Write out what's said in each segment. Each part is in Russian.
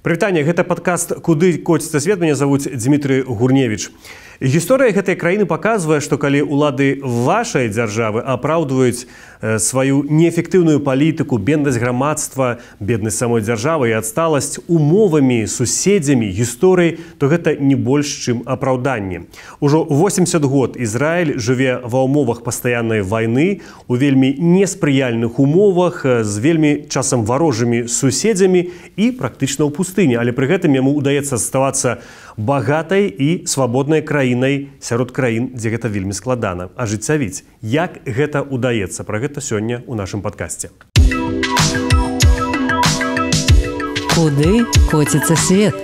Прывітанне, гэта падкаст «Куды коціцца свет», мяне завуць Дмітрый Гурневіч. Гісторыя гэтай краіны паказвае, што калі ўлады вашай дзяржавы апраўдваюць сваю неэфектыўную палітыку, беднасць грамадства, беднасць самой дзяржавы і адсталасць умовамі, суседзямі, гісторыяй, то гэта не больш, чым апраўданне. Ужо 80 год Ізраіль жыве ва ўмовах пастаяннай вайны, у вельмі неспрыяльных умовах, з вельмі часам варожымі суседзямі і практычна ў пустыні, але пры гэтым яму ўдаецца заставацца багатай і свабоднай краінай сярод краін, дзе гэта вельмі складана ажыццявіць. Як гэта ўдаецца? Пра гэта сёння ў нашым падкасце. Куды коціцца свет?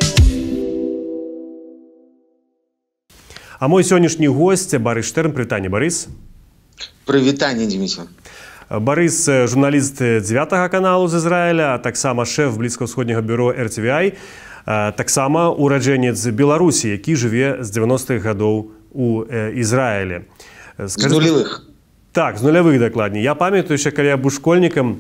А мой сённяшні госць Барыс Штэрн. Прывітанне, Барыс. Прывітанне, Дмітрий. Барыс – журналіст 9 каналу з Ізраіля, а таксама шэф блізкаўсходняга бюро RTVI, таксама ураджэнец Беларусі, які жыве з 90-х гадоў у Ізраілі. З нулявых. Так, з нулявых дакладней. Я памятаю, що калі я быў школьнікам,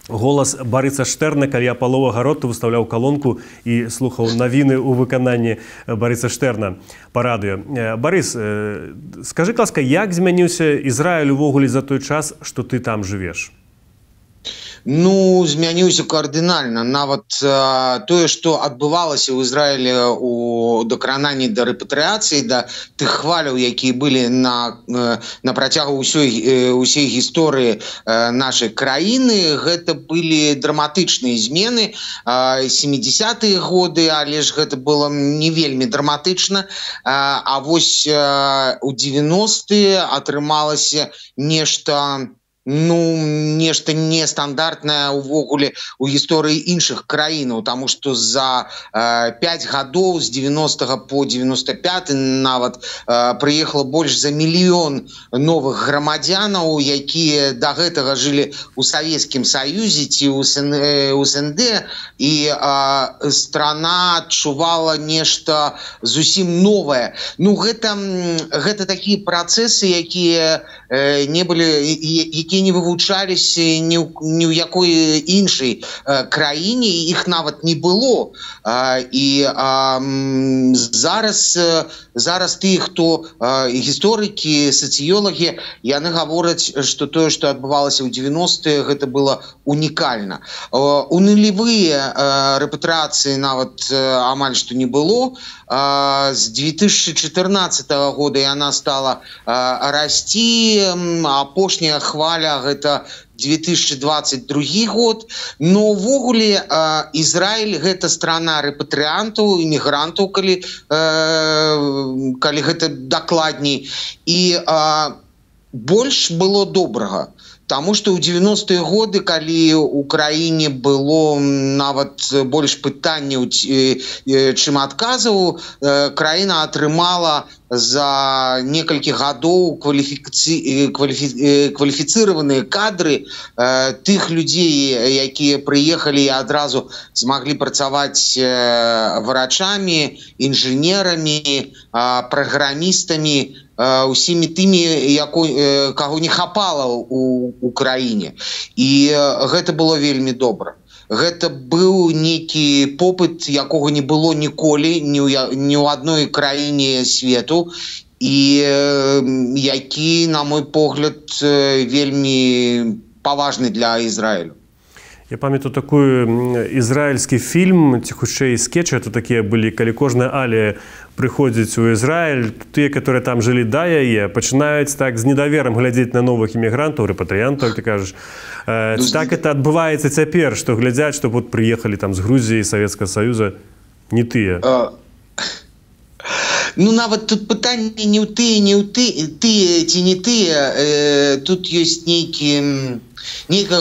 голас Барыса Штэрна, калі я палова гароту выстаўляў калонку і слухаў навіны ў выкананні Барыса Штэрна па радыё. Барыс, скажы, ласка, як змяніўся Ізраіль увогуле за той час, што ты там жывеш? Ну, змяніўся кардынальна. Нават тое, што адбывалася ў Ізраілі у дакрананні да рэпатрыяцыі, да тых хваляў, якія былі на працягу ўсей гісторыі нашай краіны, гэта былі драматычныя змены 70-е годы, але ж гэта было не вельмі драматычна. А вось у 90-е атрымалася нешта нестандартнае увогуле у гісторыі іншых краінаў, таму што за 5 гадоў з 90 по 95 нават прыехала больш за 1 мільён новых грамадзянаў, якія да гэтага жылі ў Савецкім Саюзе ці ў СНД, і страна адчувала нешта зусім новае. Ну, гэта такія працэсы, якія не былі, якія не вывучаліся ні ў якой іншай краіне, іх нават не было. І зараз тыя, хто гісторыкі, сацыёлагі, яны гавораць, што тое, што адбывалася ў 90-е, гэта было унікальна. У нулявыя рэпатрыяцыі нават амаль што не было. З 2014 года яна стала расці, апошняя хваля гэта 2022 год. Но ўвогуле Ізраіль гэта страна рэпатрыянтаў, імігрантаў, калі гэта дакладней. І больш было добрага. Таму што ў 90-е годы, калі ў краіне было нават больш пытанняў, чым адказаў, краіна атрымала за некалькі гадоў кваліфіцыраваныя кадры тых людзей, якія прыехалі і адразу змаглі працаваць врачамі, інжынерамі, праграмістамі, усімі тымі, каго не хапала ў краіне. І гэта было вельмі добра. Гэта быў нейкі попыт, якога не было ніколі ні ў адной краіне свету, і які, на мой погляд, вельмі паважны для Ізраілю. Я памятаю такой ізраільскі фільм, ці хутчэй скетчы, то такія былі, калі кожная алія прыходзіць у Ізраіль, тыя, которые там жылі да яе, пачынаюць так з недаверам глядзець на новых імігрантаў, рэпатрыянтаў, ты кажаш. Так это адбываецца цяпер, што глядзяць, што вот прыехалі там з Грузіі, Савецкага Саюза, не тыя. Ну, нават тут пытанне не ў тыя ці не тыя, тут ёсць нейкая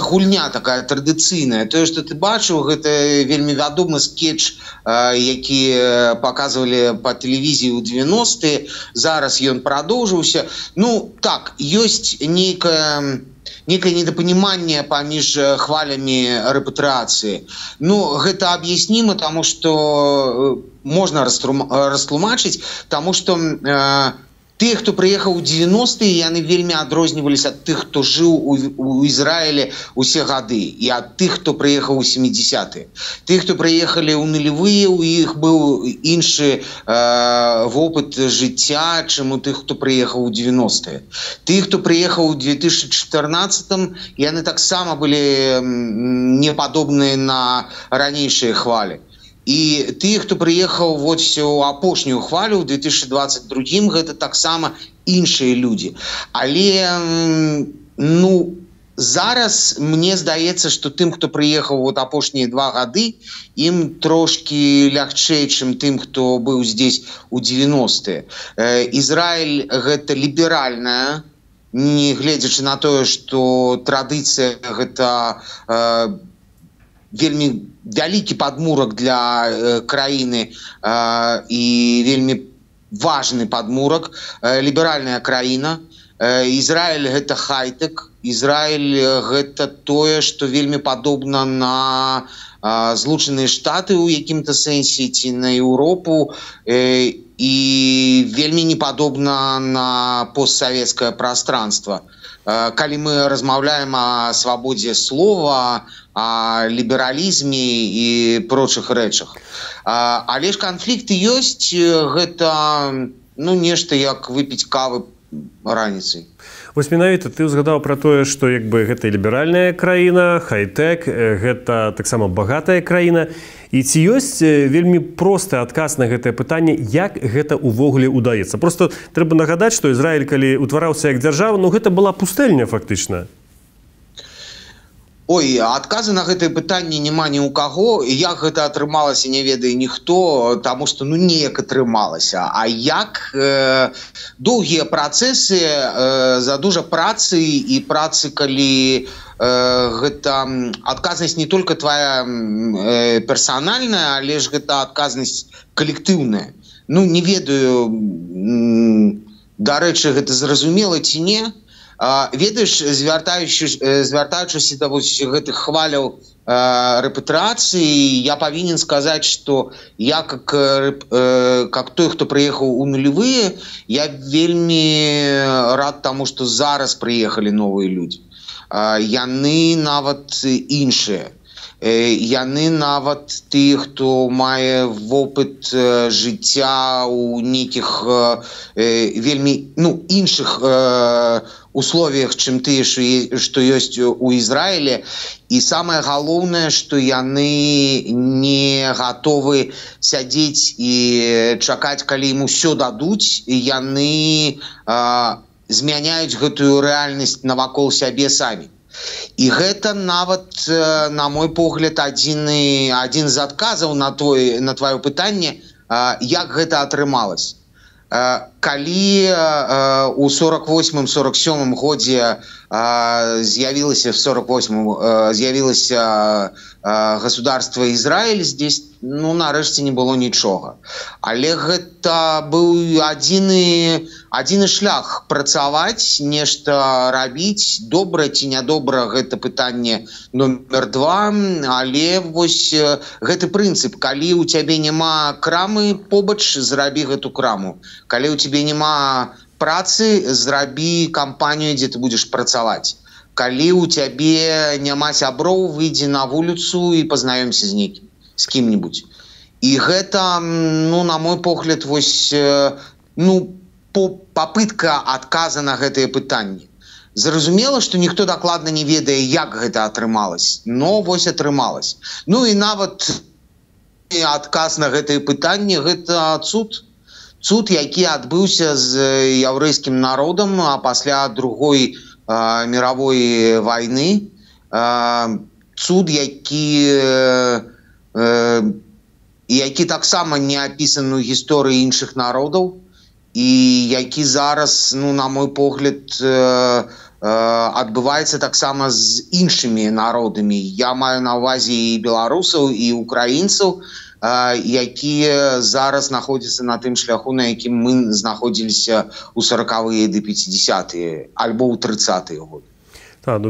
гульня такая традыцыйная. Тое, што ты бачыў, гэта вельмі вядомы скетч, які паказвалі па тэлевізіі ў 90-е. Зараз ён прадоўжыўся. Ну, так, ёсць нейкае недапаніманне паміж хвалямі рэпатрыяцыі. Ну, гэта аб'ясніма, таму што можна растлумачыць, таму што Тыя, хто прыехаў у 90-е, яны вельмі адрозніваліся ад тых, хто жыў у Ізраілі ўсе гады, і ад тых, хто прыехаў у 70-е. Тыя, хто прыехалі ў нулевыя, у іх быў іншы вопыт жыцця, чым у тых, хто прыехаў у 90-е. Тыя, хто прыехаў у 2014-м, яны таксама былі непадобныя на ранейшыя хвалі. І тыя, хто прыехаў вось у апошнюю хвалю ў 2022-м, гэта таксама іншыя людзі. Але зараз мне здаецца, што тым, хто прыехаў вот апошнія 2 гады, ім трошкі лягчэй, чым тым, хто быў здесь у 90-е. Ізраіль гэта ліберальная, не гледзячы на тое, што традыцыя гэта вельмі вялікі падмурак для краіны і вельмі важны падмурак. Ліберальная краіна. Ізраіль гэта хай-тэк. Ізраіль гэта тое, што вельмі падобна на Злучаныя Штаты ў якім-то сэнсе ці на Еўропу, і вельмі не падобна на постсавецкае прастранства. Калі мы размаўляем о свабодзе слова, о лібералізме і прочых рэчах. Але ж канфлікты ёсць, гэта нешта як выпіць кавы раніцай. Вось менавіта ты ўзгадаў пра тое, што гэта ліберальная краіна, хай-тэк, гэта таксама багатая краіна. І ці ёсць вельмі просты адказ на гэтае пытанне, як гэта ўвогуле ўдаецца? Просто трэба нагадаць, што Ізраіль, калі ўтвараўся як дзяржава, гэта была пустэльня фактычна. Ой, адказы на гэтае пытанне няма ні ў каго. Як гэта атрымалася, не ведае ніхто, таму што неяк атрымалася. А як доўгія працэсы, задужа працы і працы, калі гэта адказнасць не толькі твоя персанальная, але ж гэта адказнасць калектыўная. Не ведаю, дарэчы, гэта зразумела ці не. Ведаеш, звяртаючыся да гэтых хваляў рэпатрыяцыі, я павінен сказаць, што я как той, хто прыехаў у нулевыя, я вельмі рад таму, што зараз прыехалі новыя людзі. Яны нават іншыя. Яны нават тыя, хто мае вопыт жыцця ў нейкіх вельмі іншых условиях, чым тыя, што ёсць у Ізраілі. І самае галоўнае, што яны не гатовы сядзець і чакаць, калі ім усё дадуць, і яны змяняюць гэтую рэальнасць навакол сябе самі. І гэта нават, на мой погляд, адзін з адказаў на твоё пытанне, як гэта атрымалася. Калі у 48-47 годзе з'явілася государство Ізраіль, здесь, нарэшце не было нічога. Але гэта быў адзіны шлях працаваць, нешта рабіць, добра ці нядобра, гэта пытанне номер 2, але вось гэты прынцып, калі у цябе няма крамы побач, зрабі гэту краму. Калі у цябе няма працы, зрабі кампанію, дзе ты будзеш працаваць. Калі у цябе няма сяброў, выйдзі на вуліцу і пазнаёмся з кім-небудзь. І гэта, на мой погляд, вось, попытка адказа на гэтыя пытанні. Зразумела, што ніхто дакладна не ведае, як гэта атрымалася, но вось атрымалася. І нават адказ на гэтыя пытанні – гэта цуд. Цуд, які адбыўся з яўрэйскім народам пасля Другой мировой войны. Цуд, які таксама не апісаны ў гісторыі іншых народаў, і які зараз, на мой погляд, адбываецца таксама з іншымі народамі. Я маю на ўвазе і беларусаў, і украінцаў, якія зараз знаходзяцца на тым шляху, на якім мы знаходзіліся ў 40-е ды 50-е, альбо ў 30-е годы.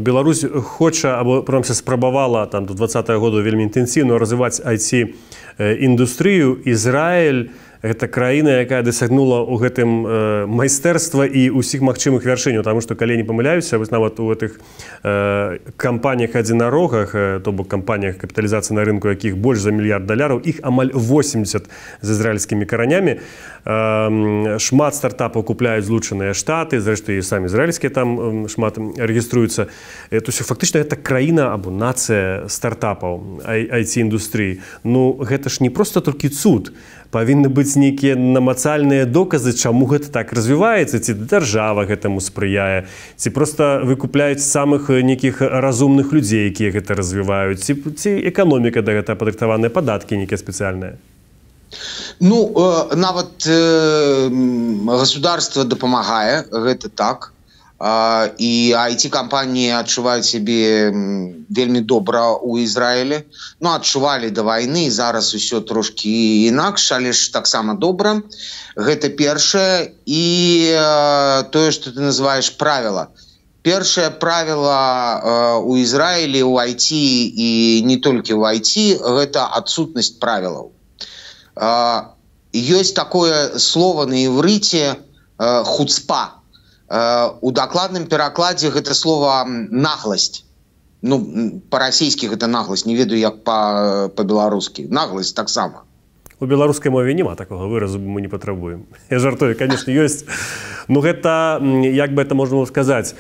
Беларусь хоча, або прынамсі спрабавала до 20-го году вельмі інтэнсіўна развіваць IT-індустрыю. Ізраіль гэта краіна, якая дасягнула ў гэтым майстэрства і ўсіх магчымых вяршыняў, таму што калі не памыляюся, вось нават у гэтых кампаніях адзінарогах, то бок кампаніях капіталізацыі на рынку, якіх больш за $1 мільярд, іх амаль 80 з ізраільскімі каранямі. Шмат стартапаў купляюць Злучаныя Штаты, зрэшты і самі ізраільскія там шмат рэгіструюцца. То есть фактычна гэта краіна або нацыя стартапаў IT-індустрыі. Ну гэта ж не проста толькі цуд. Павінны быць нейкія намацальныя доказы, чаму гэта так развіваецца, ці дзяржава гэтаму спрыяе, ці проста выкупляюць самых нейкіх разумных людзей, якія гэта развіваюць, ці эканоміка да гэта падрыхтаваныя, падаткі нейкія спецыяльныя. Ну, нават государство дапамагае, гэта так. І IT-кампаніі адчуваюць сябе вельмі добра ў Ізраілі. Ну, адчувалі да вайны, зараз усё трошкі інакш, але ж таксама добра. Гэта першае. І тое, што ты называеш правіла. Першае правіла ў Ізраілі, ў IT і не толькі ў IT, гэта адсутнасць правілаў. Ёсць такое слово на іврыце хуцпа. У дакладным перакладзе гэта слово нагласць. Ну, па-расійскі гэта нагласць, не ведаю, як па-беларускі. Нагласць таксама. У беларускай мове няма такога выразу, мы не патрабуем. Я жартую, конечно, ёсць. Ну, гэта, як бы это можна было сказаць,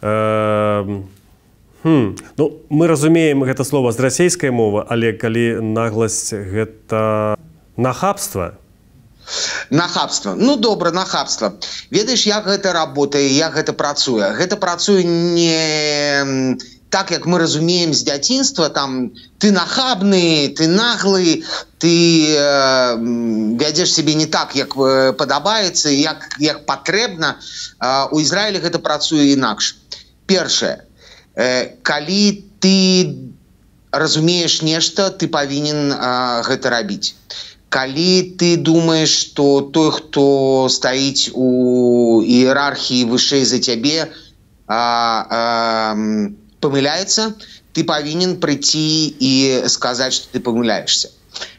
ну, мы разумеем гэта слово з расейскай мовы, але калі нагласць гэта нахабства. Нахабства. Ну, добра, нахабства. Ведаеш, як гэта работае, як гэта працуе? Гэта працуе не так, як мы разумеем з дзяцінства, там, ты нахабны, ты наглы, ты вядзеш сябе не так, як падабаецца, як патрэбна. У Ізраілі гэта працуе інакш. Першае, калі ты разумееш нешта, ты павінен гэта рабіць. Калі ты думаеш, што той, хто стаіць у іерархіі вышэй за цябе, памыляецца, ты павінен прыйти і сказаць, што ты памыляешься.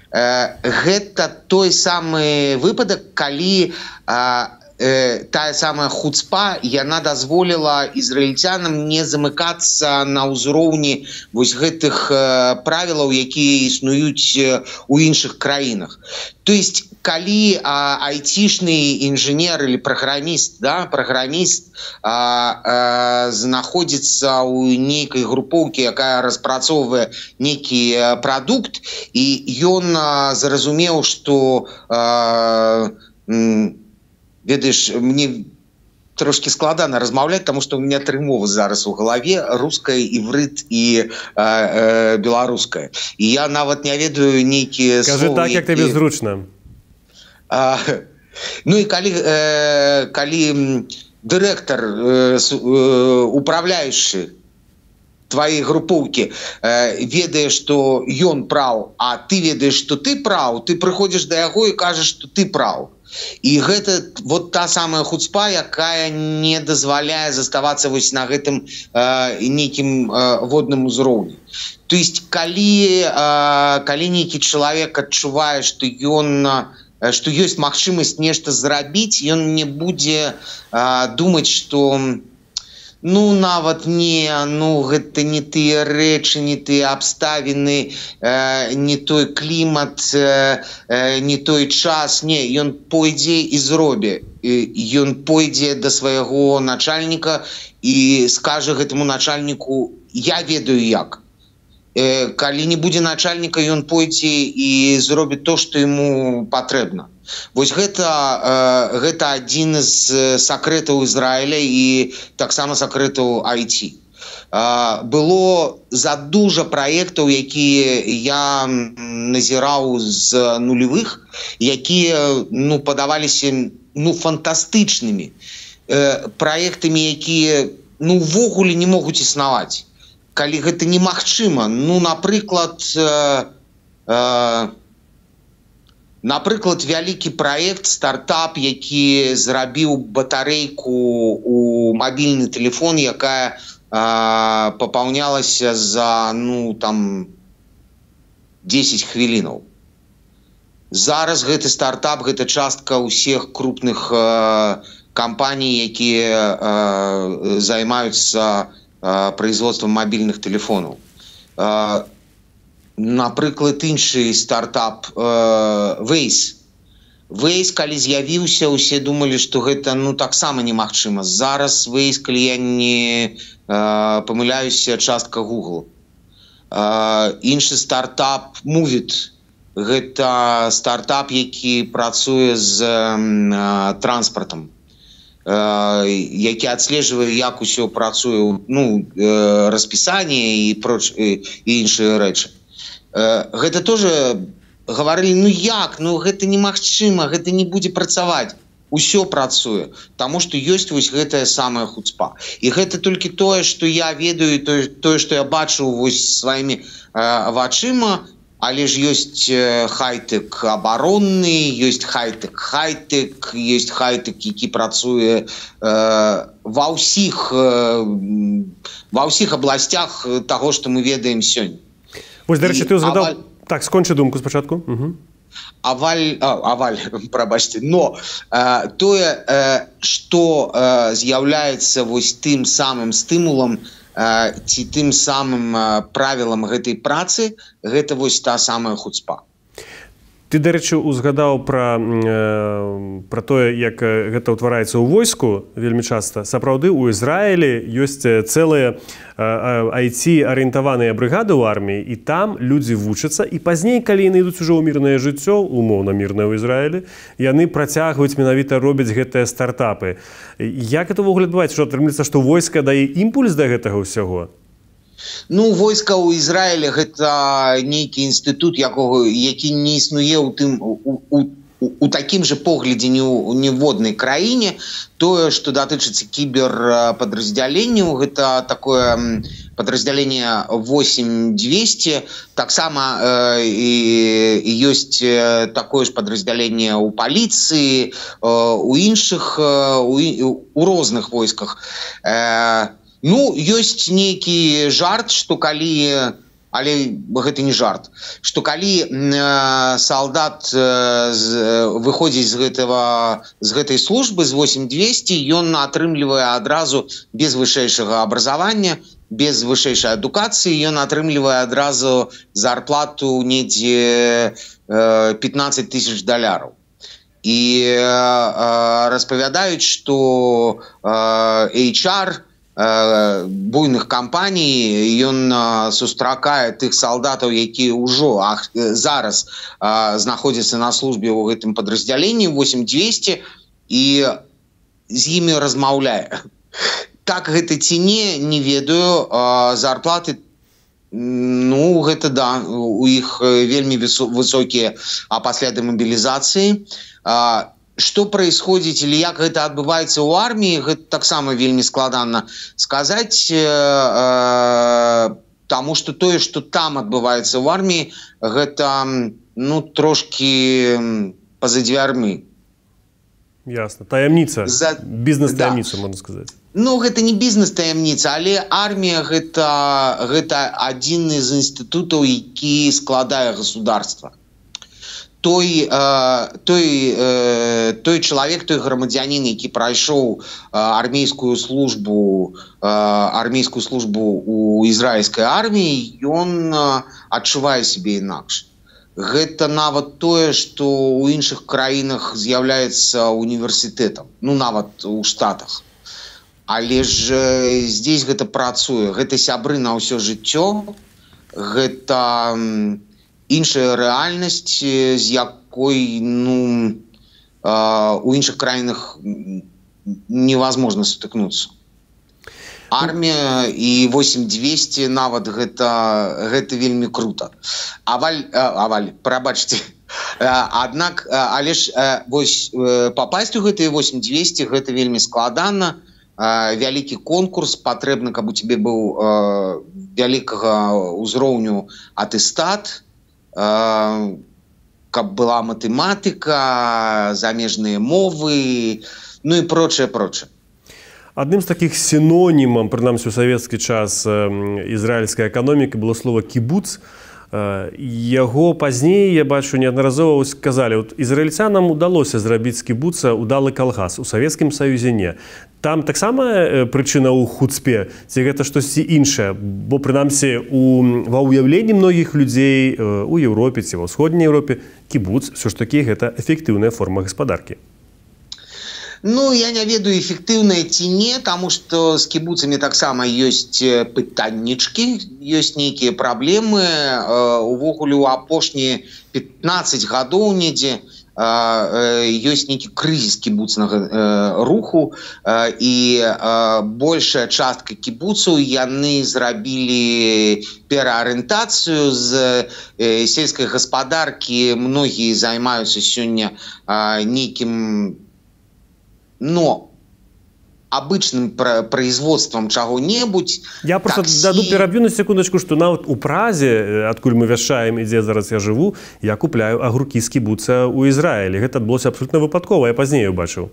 Гэта той самы выпадак, калі тая самая хуцпа, яна дазволіла ізраільцянам не замыкацца на ўзроўні вось гэтых правілаў, якія існуюць у іншых краінах. То есть, калі айтишны інжынер или праграміст, знаходзіцца ў нейкай групоўкі, якая распрацоўвае нейкі прадукт, і ён зразумеў, што ведаеш, мне трошки складана размаўляць, тому што у меня 3 мовы зараз у галаве: руская, іврыт і беларуская. І я нават не ведаю нейкія словы. Кажы так, як табе зручна. Ну і калі дырэктар, управляючы твоей групоўкі ведае, што ён праў, а ты ведаеш, што ты праў, ты прыходзіш да яго і кажаш, што ты праў. І гэта вот та самая хуцпа, якая не дазваляе заставацца вось на гэтым нейкім водным узроўні. То есть, калі нейкі чалавек адчувае, што ёсць магчымасць нешта зрабіць, ён не будзе думаць, што ну, нават не, ну, гэта не тыя рэчы, не тыя абставіны, не той клімат, не той час. Не, ён пойдзе і зробе. Ён пойдзе да свайго начальніка і скажа гэтаму начальніку: я ведаю як. Калі не будзе начальніка, ён пойдзе і зробіць то, што яму патрэбна. Вось гэта адзін з сакрэтаў Ізраіля і таксама сакрэтаў IT. Было задужа праектаў, якія я назіраў з нулевых, якія падаваліся фантастычнымі праектамі, якія увогуле не могуць існаваць. Калі гэта немагчыма, напрыклад, вялікі праект, стартап, які зрабіў батарэйку у мабільны тэлефон, якая папаўнялася за 10 хвілінаў. Зараз гэты стартап, гэта частка ўсіх крупных кампаній, якія займаюцца производством мобильных телефонов. Напрыклад, іншы стартап Waze. Waze, калі з'явіўся, усе думалі, што гэта таксама немагчыма. Зараз Waze, калі я не памыляюся, частка Google. Іншы стартап Movit. Гэта стартап, які працуе з транспартам. Які адслежвае, як усё працуе, распісанне і іншыя рэчы. Гэта тоже гаварылі, гэта немагчыма, гэта не будзе працаваць. Усё працуе, таму што ёсць вось гэтая самая хуцпа. І гэта толькі тое, што я ведаю, тое, што я бачу вось сваімі вачыма. Але ж ёсць хай-тэк абаронны, ёсць хай-тэк, ёсць хай-тэк, які працуе ва ўсіх абласцях таго, што мы ведаем сёння. Вось, дарэчы, ты згадаў... Так, скончы думку спачатку. Прабачце. Но тое, што з'яўляецца вось тым самым стымулам, ці тым самым правілам гэтай працы, гэта вось та самая хуцпа. Ты, дарэчы, узгадаў пра тое, як гэта ўтвараецца ў войску вельмі часта. Сапраўды, у Ізраілі ёсць цэлыя IT-арыентаваныя брыгады ў арміі, і там людзі вучацца, і пазней, калі яны ідуць ужо ў мірнае жыццё, умоўна мірнае ў Ізраілі, яны працягваюць, менавіта робяць гэтыя стартапы. Як это ўвогуле адбываецца? Што атрымліваецца, што войска дае імпульс да гэтага ўсяго? Войска ў Ізраілі гэта нейкі інстытут, які не існуе у такім жа поглядзе ніводнай краіне. Тое, што датычыцца кіберпадраздзяленняў, гэта такое падраздзяленне 8200. Таксама ёсць такое ж падраздзяленне ў паліцыі, у іншых, у розных войсках. Ёсць нейкі жарт, што калі, але гэта не жарт, што калі салдат выходзіць з гэтай службы, з 8200, ён атрымлівае адразу без вышэйшага абразавання, без вышэйшай адукацыі, ён атрымлівае адразу зарплату недзе $15 000. І распавядаюць, што HR буйных кампаній, ён сустракае тых салдатаў, якія ўжо зараз знаходзяцца на службе ў гэтым падраздзяленні 8200, і з імі размаўляе. Так гэта ці не ведаю. Зарплаты, гэта да, у іх вельмі высокія, а пасля дэмабілізацыі. Што происходит или як гэта адбываецца ў арміі, гэта таксама вельмі складана сказаць, таму што тое, што там адбываецца ў арміі, гэта трошки па-за дзвярмі. Ясна. Таямніца. Бізнес-таямніца, можна сказаць. Гэта не бізнес-таямніца, але армія гэта адзін з інстытутаў, які складае государства. Той чалавек, той грамадзянін, які прайшоў армейскую службу у ізраільскай арміі, ён адчувае сябе інакш. Гэта нават тое, што ў іншых краінах з'яўляецца універсітэтам, нават у Штатах. Але ж здесь гэта працуе, гэта сябры на ўсё жыццё, гэта іншая рэальнасць, з якой у іншых краінах невозможно сутыкнуцца. Армія і 8200 нават гэта вельмі круто. Прабачце. Аднак, але ж вось папасць у гэтыя 8200 гэта вельмі складана. Вялікі конкурс, патрэбна, каб у цябе быў вялікага ўзроўню атэстат, каб была матэматыка, замежныя мовы, і прочее. Адным з такіх сінонімаў, прынамсі у савецкі час, ізраільскай эканомікі было слова «кібуц». Яго пазней, я бачу, неаднаразова сказалі, от ізраільцянам удалося зрабіць з кібуца удалы калгас, у Савецкім Саюзе не. Там таксама прычына ў хуцпе, ці гэта штосьці іншае? Бо, прынамсі, ва ўяўленні многіх людзей у Еўропе ці ва ўсходняй Еўропе кібуц все ж такі гэта эфектыўная форма гаспадаркі. Ну, я не ведаю, эфектыўная ці не, таму што з кібуцамі таксама ёсць пытаннічкі, ёсць нейкія праблемы. Увогуле, у апошнія 15 гадоў недзе ёсць нейкі крызіс кібуцнага руху, і большая частка кібуцаў яны зрабілі пераарыентацыю з сельскай гаспадаркі. Многія займаюцца сёння нейкім обычным производством чего-нибудь. Я просто даду пераб'ю на секундочку, что нават у Празе, адкуль мы вяшчаем, і дзе зараз я жыву, я купляю агуркі з кібуца ў Ізраілі. Гэта адбылося абсолютно выпадкова, я пазней убачыў.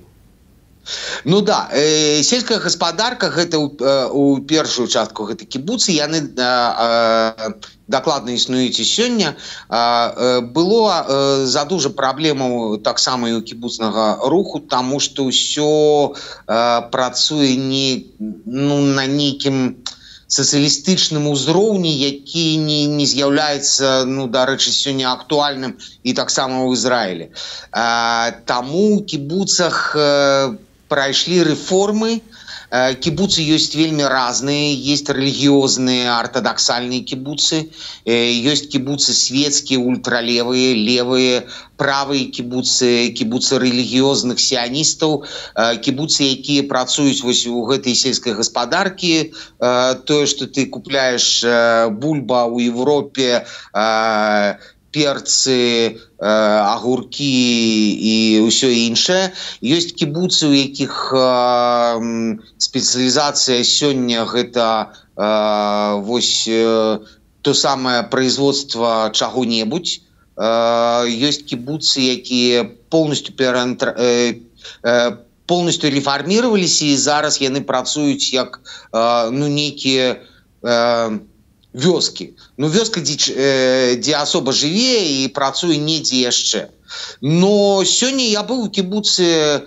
Ну да, сельская гаспадарка гэта у першую частку гэта кібуцы, яны дакладна існуюць і сёння. Было задужа праблемаў таксама і у кібуцнага руху, таму што ўсё працуе на нейкім сацыялістычным узроўні, які не з'яўляецца, дарэчы, сёння актуальным і таксама ў Ізраілі. Таму у кібуцах прайшлі рэформы. Кібуцы ёсць вельмі разныя, есть рэлігіёзныя ортодоксальныя кібуцы, ёсць кібуцы светскія, ультралевыя, левыя, правыя кібуцы, кібуцы рэлігіёзных сіяністаў, кібуцы, якія працуюць вось у гэтай сельскай гаспадаркі. Тое, што ты купляеш бульба ў Европе, перцы, агуркі і ўсё іншае. Ёсць кібуцы, у якіх спецыялізацыя сёння гэта вось то самае производство чаго-небудзь. Ёсць кібуцы, якія полностью рэфарміраваліся, і зараз яны працуюць як нейкія вёскі. Вёска, дзе асоба жыве і працуе недзе яшчэ. Но сёння я быў у кібуцы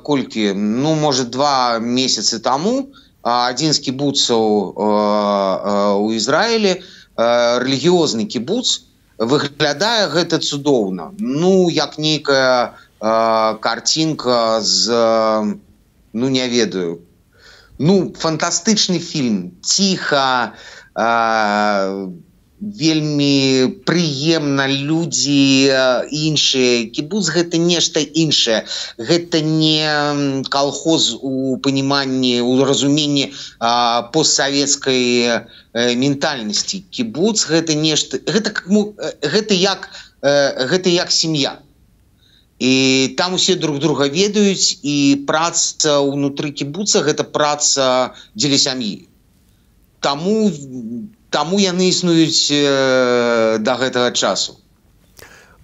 колькі? Можа, 2 месяцы таму. Адзін з кібуцаў у Ізраілі, рэлігіёзны кібуц, выглядае гэта цудоўна. Як нейкая картинка з, не ведаю, фантастычны фільм, ціха, вельмі прыемна, людзі іншыя. Кібуц гэта нешта іншае. Гэта не калхоз у паніманні, у разуменні постсавецкай ментальнасці. Кібуц гэта нешта, гэта як сям'я. І там усе друг друга ведаюць, і праца ўнутры кібуца гэта праца дзеля сям'і. Таму яны існуюць да гэтага часу.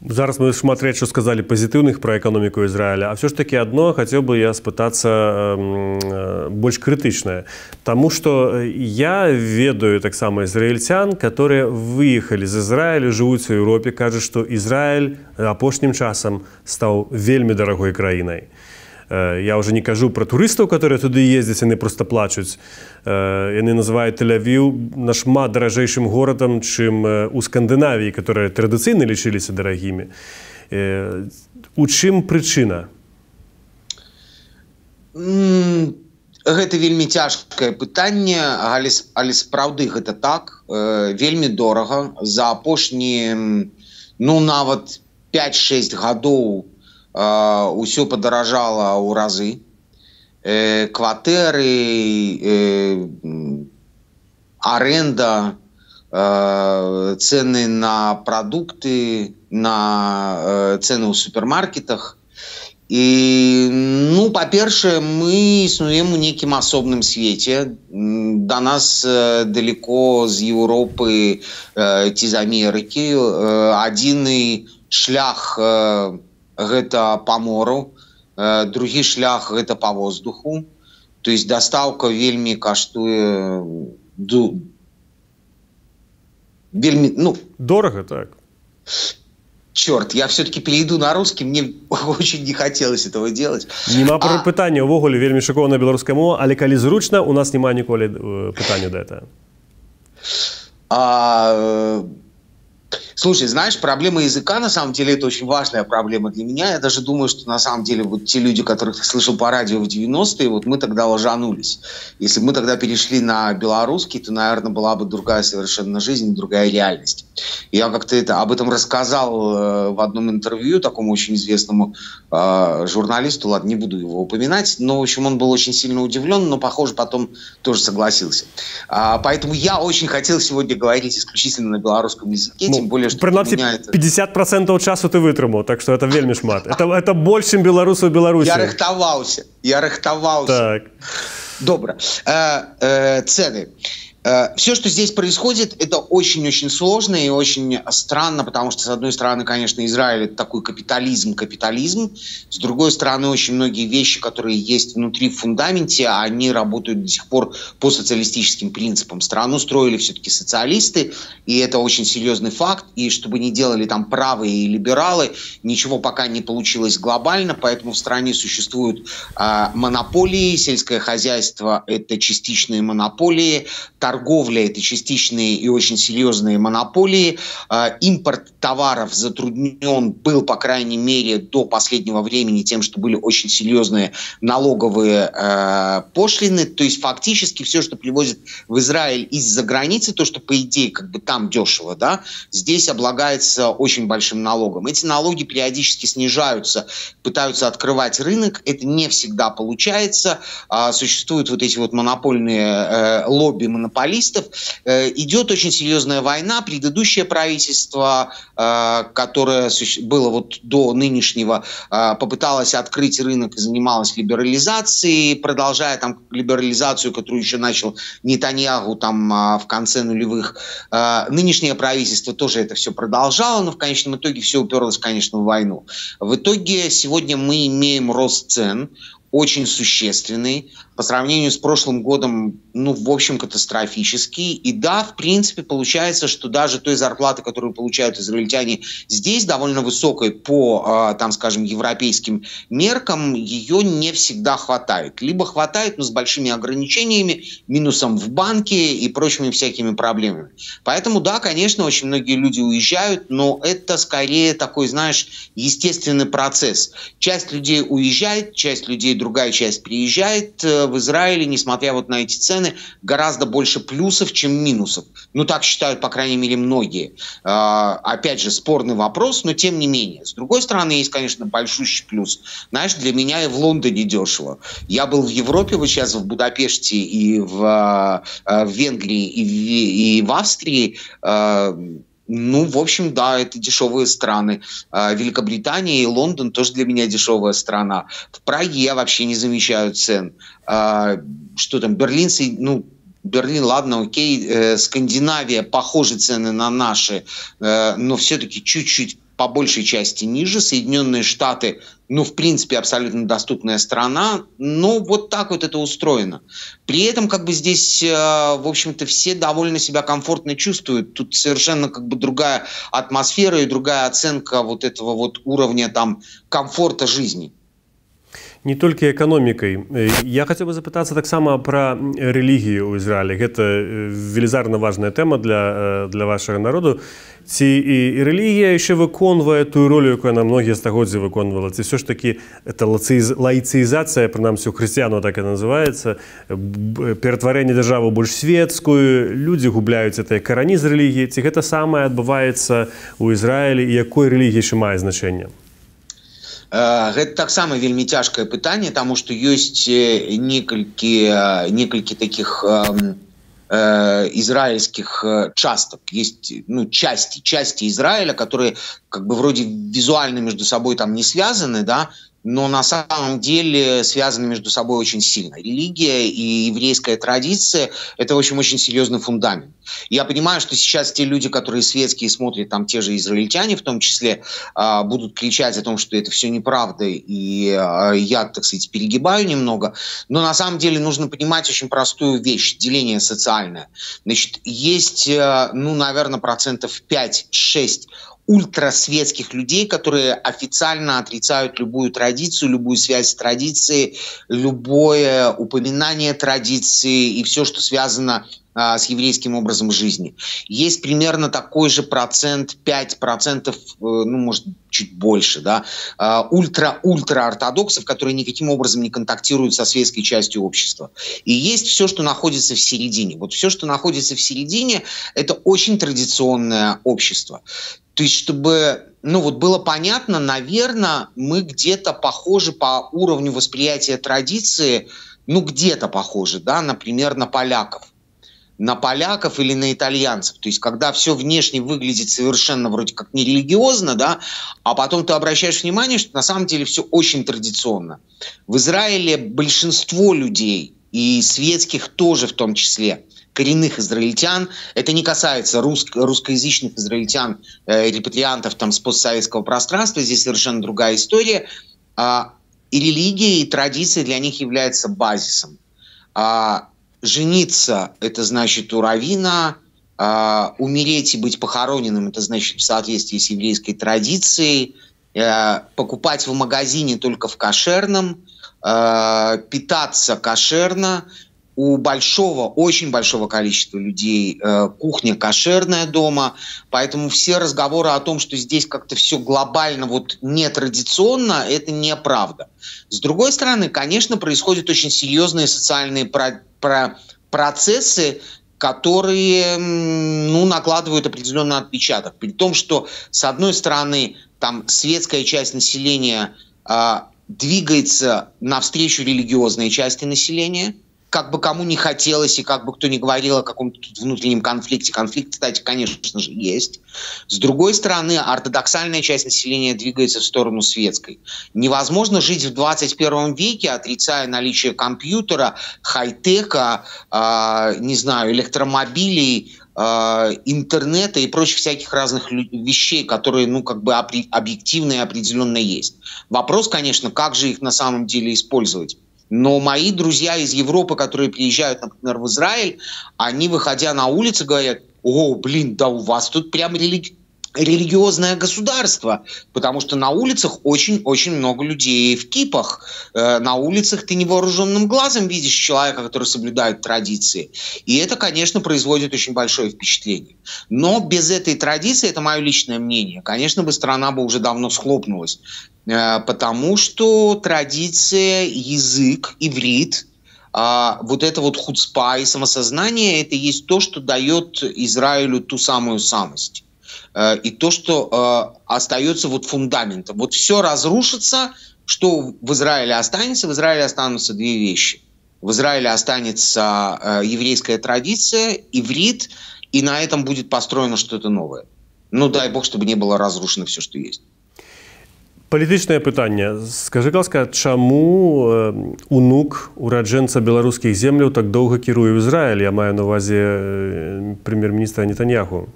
Зараз мы шмат рэчаў сказалі пазітыўных пра эканоміку Ізраіля, а все ж таки адно хацеў бы я спытацца больш крытычнае. Таму што я ведаю таксама ізраільцян, которые выехалі з Ізраілю, жывуць у Еўропе, кажуць, што Ізраіль апошнім часам стаў вельмі дарагой краінай. Я уже не кажу про турыстаў, которые туды ездзяць, яны просто плачуць. Яны называюць Тель-Авіў нашмат даражэйшым горадам, чым у Скандынавіі, которые традыцыйна лічыліся дарагімі. У чым прычына? Гэта вельмі цяжкае пытанне, але сапраўды гэта так. Вельмі дорага. За апошнія, нават 5-6 гадоў усё падаражала ў разы. Кватэры, аренда, цены на прадукты, на цены ў супермаркетах. І, па-першае, мы існуем у нейкім асобным свеце. Да нас далеко з Еўропы ці з Амерыкі. Адзіны шлях гэта па мору, другі шлях гэта па воздуху. То есть дастаўка вельмі каштуе вельми, ну... Дорого, так. Черт, я все-таки перейду на русский, мне очень не хотелось этого делать. Нема пытання, увогуле вельмі шыкоўная беларуская мова, але калі зручна, у нас няма ніколі пытання да этого. Слушай, знаешь, проблема языка, на самом деле, это очень важная проблема для меня. Я даже думаю, что на самом деле вот те люди, которых ты слышал по радио в 90-е, вот мы тогда ложанулись. Если бы мы тогда перешли на белорусский, то, наверное, была бы другая совершенно жизнь, другая реальность. Я как-то об этом рассказал в одном интервью такому очень известному журналисту, ладно, не буду его упоминать, но, в общем, он был очень сильно удивлен, но, похоже, потом тоже согласился. Поэтому я очень хотел сегодня говорить исключительно на белорусском языке, тем более, что принципе, это... 50% часу ты вытрымаў, так что это вельмі шмат. Это больше, чем белорусов в Беларуси. Я рыхтовался. Так. Добро. Цены. Все, что здесь происходит, это очень-очень сложно и очень странно, потому что, с одной стороны, конечно, Израиль – это такой капитализм, с другой стороны, очень многие вещи, которые есть внутри в фундаменте, они работают до сих пор по социалистическим принципам. Страну строили все-таки социалисты, и это очень серьезный факт, и чтобы не делали там правые и либералы, ничего пока не получилось глобально, поэтому в стране существуют монополии, сельское хозяйство – это частичные монополии, торговля – это частичные и очень серьезные монополии. Импорт товаров затруднен был, по крайней мере, до последнего времени тем, что были очень серьезные налоговые пошлины. То есть фактически все, что привозят в Израиль из-за границы, то, что по идее как бы там дешево, да, здесь облагается очень большим налогом. Эти налоги периодически снижаются, пытаются открывать рынок. Это не всегда получается. Существуют вот эти вот монопольные лобби монополистов. Идет очень серьезная война. Предыдущее правительство, которое было вот до нынешнего, попыталось открыть рынок и занималось либерализацией, продолжая там либерализацию, которую еще начал Нетаньяху там в конце нулевых. Нынешнее правительство тоже это все продолжало, но в конечном итоге все уперлось, конечно, в войну. В итоге сегодня мы имеем рост цен, очень существенный, по сравнению с прошлым годом, ну, в общем, катастрофический. И да, в принципе, получается, что даже той зарплаты, которую получают израильтяне здесь, довольно высокой по, там, скажем, европейским меркам, ее не всегда хватает. Либо хватает, но с большими ограничениями, минусом в банке и прочими всякими проблемами. Поэтому, да, конечно, очень многие люди уезжают, но это скорее такой, знаешь, естественный процесс. Часть людей уезжает, часть людей, другая часть приезжает. В Израиле, несмотря вот на эти цены, гораздо больше плюсов, чем минусов. Ну, так считают, по крайней мере, многие. Опять же, спорный вопрос, но тем не менее. С другой стороны, есть, конечно, большущий плюс. Знаешь, для меня и в Лондоне дешево. Я был в Европе, вот сейчас в Будапеште и в Венгрии, и в Австрии. Ну, в общем, да, это дешевые страны. Великобритания и Лондон тоже для меня дешевая страна. В Праге я вообще не замечаю цен. Что там, Берлин, ну, Берлин, ладно, окей. Скандинавия, похожи цены на наши, но все-таки чуть-чуть по большей части ниже. Соединенные Штаты, ну, в принципе, абсолютно доступная страна, но вот так вот это устроено. При этом, как бы здесь, в общем-то, все довольно себя комфортно чувствуют. Тут совершенно как бы другая атмосфера и другая оценка вот этого вот уровня там комфорта жизни. Не толькі эканомікай. Я хацеў бы запытацца таксама пра рэлігію ў Ізраілі. Гэта велізарна важная тэма для вашага народу. Ці і рэлігія яшчэ выконвае тую ролю, якую яна многія стагоддзі выконвала? Ці ўсё ж такі это лаіцыізацыя, прынамсі ў хрысціянаў так і называецца, ператварэнне дзяржавы больш светскую, людзі губляюць гэтыя карані з рэлігіі. Ці гэта самае адбываецца ў Ізраілі і якой рэлігіі яшчэ мае значэнне? Гэта таксама вельмі цяжкае пытанне, таму што ёсць некалькі такіх израильских часток. Есть, ну, части Израиля, которые как бы вроде визуально между собой там не связаны, да, но на самом деле связаны между собой очень сильно. Религия и еврейская традиция – это, в общем, очень серьезный фундамент. Я понимаю, что сейчас те люди, которые светские, смотрят, там те же израильтяне в том числе, будут кричать о том, что это все неправда, и я, так сказать, перегибаю немного. Но на самом деле нужно понимать очень простую вещь – деление социальное. Значит, есть, наверное, 5-6% ультрасветских людей, которые официально отрицают любую традицию, любую связь с традицией, любое упоминание традиции и все, что связано с еврейским образом жизни. Есть примерно такой же процент, 5%, может, чуть больше, да, ультра-ортодоксов, которые никаким образом не контактируют со светской частью общества. И есть все, что находится в середине. Вот все, что находится в середине, это очень традиционное общество. То есть, чтобы было понятно, наверное, мы где-то похожи по уровню восприятия традиции, где-то похожи, да, например, на поляков или на итальянцев. То есть, когда все внешне выглядит совершенно вроде как нерелигиозно, да, а потом ты обращаешь внимание, что на самом деле все очень традиционно. В Израиле большинство людей, и светских тоже в том числе, коренных израильтян, это не касается русскоязычных израильтян, репатриантов с постсоветского пространства, здесь совершенно другая история. И религия, и традиция для них является базисом. Жениться – это значит у раввина, умереть и быть похороненным – это значит в соответствии с еврейской традицией, покупать в магазине только в кошерном, питаться кошерно. У очень большого количества людей кухня кошерная дома, поэтому все разговоры о том, что здесь как-то все глобально нетрадиционно, это неправда. С другой стороны, конечно, происходят очень серьезные социальные процессы, которые накладывают определенный отпечаток. При том, что, с одной стороны, там светская часть населения двигается навстречу религиозной части населения, как бы кому не хотелось и как бы кто ни говорил о каком-то внутреннем конфликте. Конфликт, кстати, конечно же, есть. С другой стороны, ортодоксальная часть населения двигается в сторону светской. Невозможно жить в 21 веке, отрицая наличие компьютера, хай-тека, электромобилей, интернета и прочих всяких разных вещей, которые, объективно и определенно есть. Вопрос, конечно, как же их на самом деле использовать. Но мои друзья из Европы, которые приезжают, например, в Израиль, они, выходя на улицы, говорят: «О, да у вас тут прям религиозное государство», потому что на улицах очень-очень много людей в кипах. На улицах ты невооруженным глазом видишь человека, который соблюдает традиции. И это, конечно, производит очень большое впечатление. Но без этой традиции, это мое личное мнение, конечно, страна бы уже давно схлопнулась. Потому что традиция, язык, иврит, это хуцпа и самосознание, это есть то, что дает Израилю ту самую самость. И то, что остается фундаментом. Все разрушится, что в Израиле останется? В Израиле останутся две вещи. В Израиле останется еврейская традиция, иврит, и на этом будет построено что-то новое. Дай Бог, чтобы не было разрушено все, что есть. Палітычнае пытанне. Скажы, ласка, чаму унук ураджэнца беларускіх земляў так доўга кіруе ў Ізраіль? Я маю на ўвазе прэм'ер-міністра Нетаньяху.